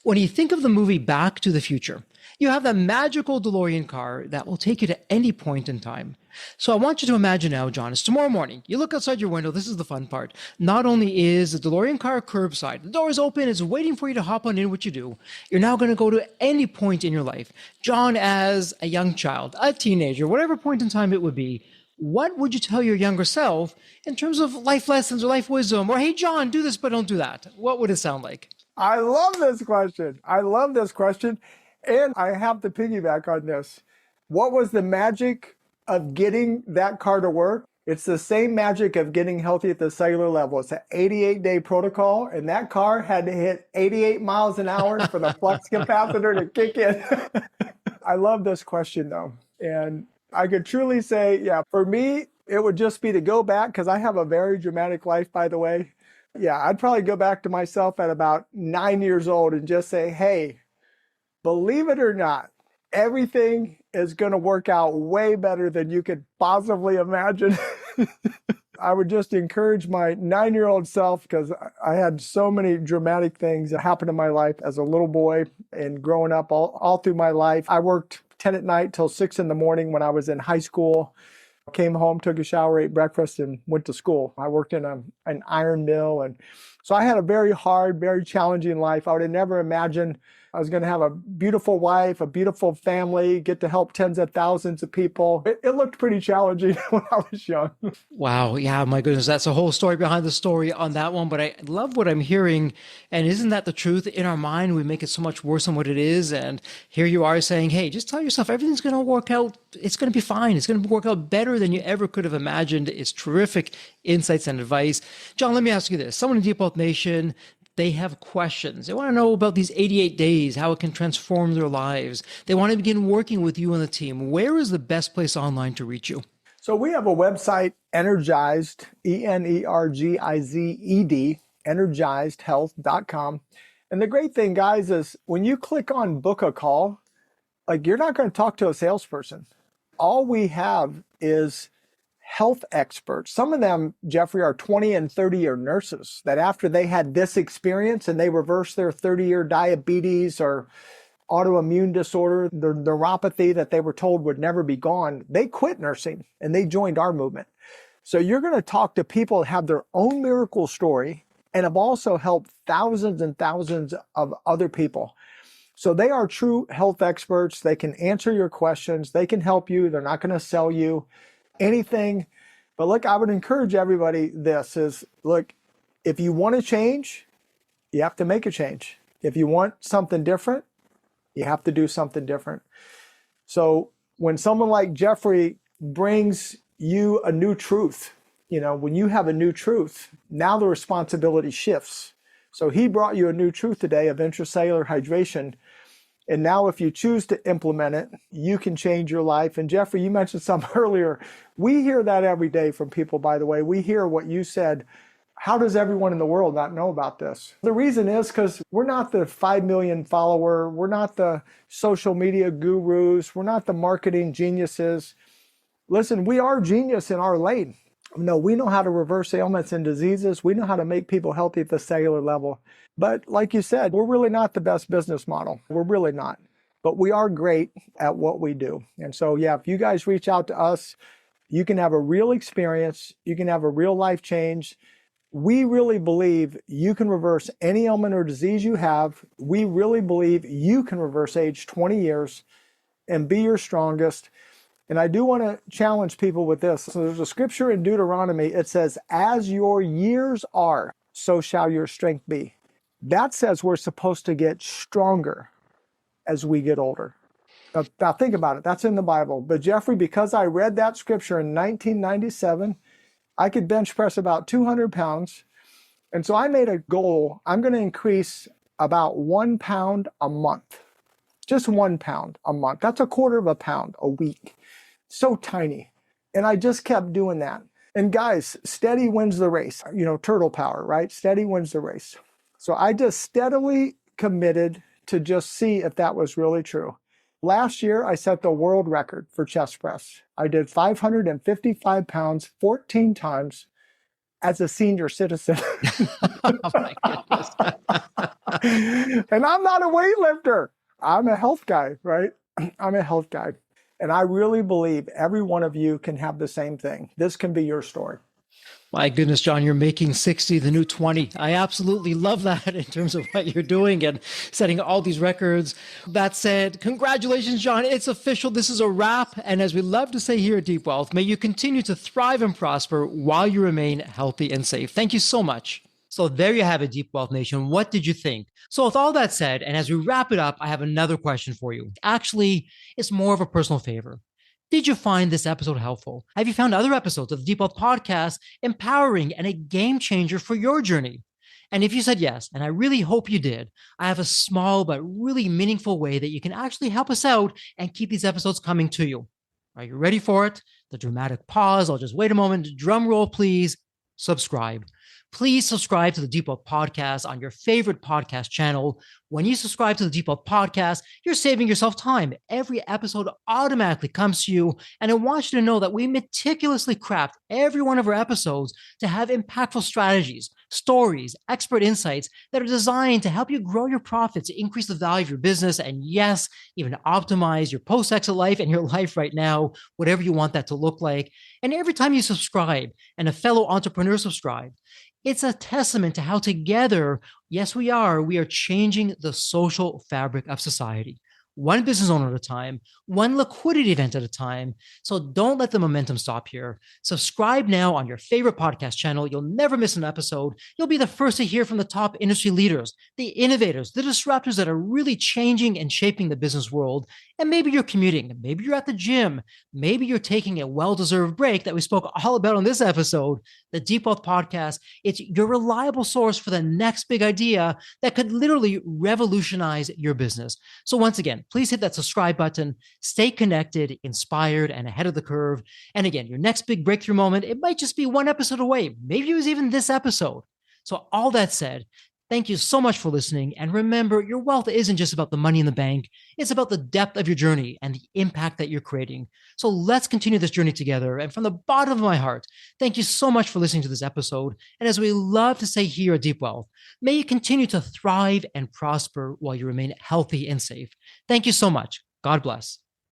When you think of the movie Back to the Future, you have that magical DeLorean car that will take you to any point in time. So I want you to imagine now, John, it's tomorrow morning. You look outside your window. This is the fun part. Not only is the DeLorean car curbside, the door is open, it's waiting for you to hop on in, what you do. You're now going to go to any point in your life. John, as a young child, a teenager, whatever point in time it would be, what would you tell your younger self in terms of life lessons or life wisdom? Or, hey, John, do this, but don't do that. What would it sound like? I love this question. I love this question. And I have to piggyback on this. What was the magic of getting that car to work? It's the same magic of getting healthy at the cellular level. It's an 88-day protocol, and that car had to hit 88 miles an hour for the flux capacitor to kick in. I love this question, though. And I could truly say, yeah, for me, it would just be to go back, because I have a very dramatic life, by the way. Yeah, I'd probably go back to myself at about 9 years old and just say, hey, believe it or not, everything is going to work out way better than you could possibly imagine. I would just encourage my 9-year-old self, because I had so many dramatic things that happened in my life as a little boy and growing up all through my life. I worked 10 at night till 6 in the morning when I was in high school. Came home, took a shower, ate breakfast, and went to school. I worked in an iron mill. And so I had a very hard, very challenging life. I would have never imagined I was going to have a beautiful wife, a beautiful family, get to help tens of thousands of people. It looked pretty challenging when I was young. Wow. Yeah, my goodness. That's a whole story behind the story on that one. But I love what I'm hearing. And isn't that the truth? In our mind, we make it so much worse than what it is. And here you are saying, hey, just tell yourself everything's going to work out. It's going to be fine. It's going to work out better than you ever could have imagined. It's terrific insights and advice. John, let me ask you this. Someone in Deep Wealth Nation, they have questions. They want to know about these 88 days, how it can transform their lives. They want to begin working with you and the team. Where is the best place online to reach you? So we have a website, Energized, Energized, energizedhealth.com. And the great thing, guys, is when you click on book a call, like you're not going to talk to a salesperson. All we have is health experts. Some of them, Jeffrey, are 20 and 30-year nurses that after they had this experience and they reversed their 30-year diabetes or autoimmune disorder, the neuropathy that they were told would never be gone, they quit nursing and they joined our movement. So you're going to talk to people that have their own miracle story and have also helped thousands and thousands of other people. So they are true health experts. They can answer your questions. They can help you. They're not going to sell you anything. But look, I would encourage everybody this is, look, if you want to change, you have to make a change. If you want something different, you have to do something different. So when someone like Jeffrey brings you a new truth, when you have a new truth, now the responsibility shifts. So he brought you a new truth today of intracellular hydration. And now if you choose to implement it, you can change your life. And Jeffrey, you mentioned something earlier. We hear that every day from people, by the way. We hear what you said. How does everyone in the world not know about this? The reason is because we're not the 5 million follower. We're not the social media gurus. We're not the marketing geniuses. Listen, we are genius in our lane. No, we know how to reverse ailments and diseases. We know how to make people healthy at the cellular level. But like you said, we're really not the best business model. We're really not. But we are great at what we do. And so, yeah, if you guys reach out to us, you can have a real experience. You can have a real life change. We really believe you can reverse any ailment or disease you have. We really believe you can reverse age 20 years and be your strongest. And I do want to challenge people with this. So there's a scripture in Deuteronomy. It says, as your years are, so shall your strength be. That says we're supposed to get stronger as we get older. Now think about it. That's in the Bible. But Jeffrey, because I read that scripture in 1997, I could bench press about 200 pounds. And so I made a goal. I'm going to increase about 1 pound a month. Just 1 pound a month. That's a quarter of a pound a week. So tiny. And I just kept doing that. And guys, steady wins the race. Turtle power, right? Steady wins the race. So I just steadily committed to just see if that was really true. Last year, I set the world record for chest press. I did 555 pounds 14 times as a senior citizen. Oh my goodness. And I'm not a weightlifter. I'm a health guy, right? I'm a health guy. And I really believe every one of you can have the same thing. This can be your story. My goodness, John, you're making 60 the new 20. I absolutely love that in terms of what you're doing and setting all these records. That said, congratulations, John. It's official. This is a wrap. And as we love to say here at Deep Wealth, may you continue to thrive and prosper while you remain healthy and safe. Thank you so much. So there you have it, Deep Wealth Nation. What did you think? So with all that said, and as we wrap it up, I have another question for you. Actually, it's more of a personal favor. Did you find this episode helpful? Have you found other episodes of the Deep Wealth Podcast empowering and a game changer for your journey? And if you said yes, and I really hope you did, I have a small but really meaningful way that you can actually help us out and keep these episodes coming to you. Are you ready for it? The dramatic pause. I'll just wait a moment. Drum roll, please. Subscribe. Please subscribe to the Deep Wealth Podcast on your favorite podcast channel. When you subscribe to the Deep Wealth Podcast, you're saving yourself time. Every episode automatically comes to you. And I want you to know that we meticulously craft every one of our episodes to have impactful strategies, stories, expert insights that are designed to help you grow your profits, increase the value of your business, and yes, even optimize your post-exit life and your life right now, whatever you want that to look like. And every time you subscribe and a fellow entrepreneur subscribe, it's a testament to how together Yes, we are. We are changing the social fabric of society, one business owner at a time, one liquidity event at a time. So don't let the momentum stop here. Subscribe now on your favorite podcast channel. You'll never miss an episode. You'll be the first to hear from the top industry leaders, the innovators, the disruptors that are really changing and shaping the business world. And maybe you're commuting, maybe you're at the gym, maybe you're taking a well-deserved break that we spoke all about on this episode. The Deep Wealth Podcast, it's your reliable source for the next big idea that could literally revolutionize your business. So once again, please hit that subscribe button, stay connected, inspired, and ahead of the curve. And again, your next big breakthrough moment, it might just be one episode away. Maybe it was even this episode. So all that said, thank you so much for listening. And remember, your wealth isn't just about the money in the bank. It's about the depth of your journey and the impact that you're creating. So let's continue this journey together. And from the bottom of my heart, thank you so much for listening to this episode. And as we love to say here at Deep Wealth, may you continue to thrive and prosper while you remain healthy and safe. Thank you so much. God bless.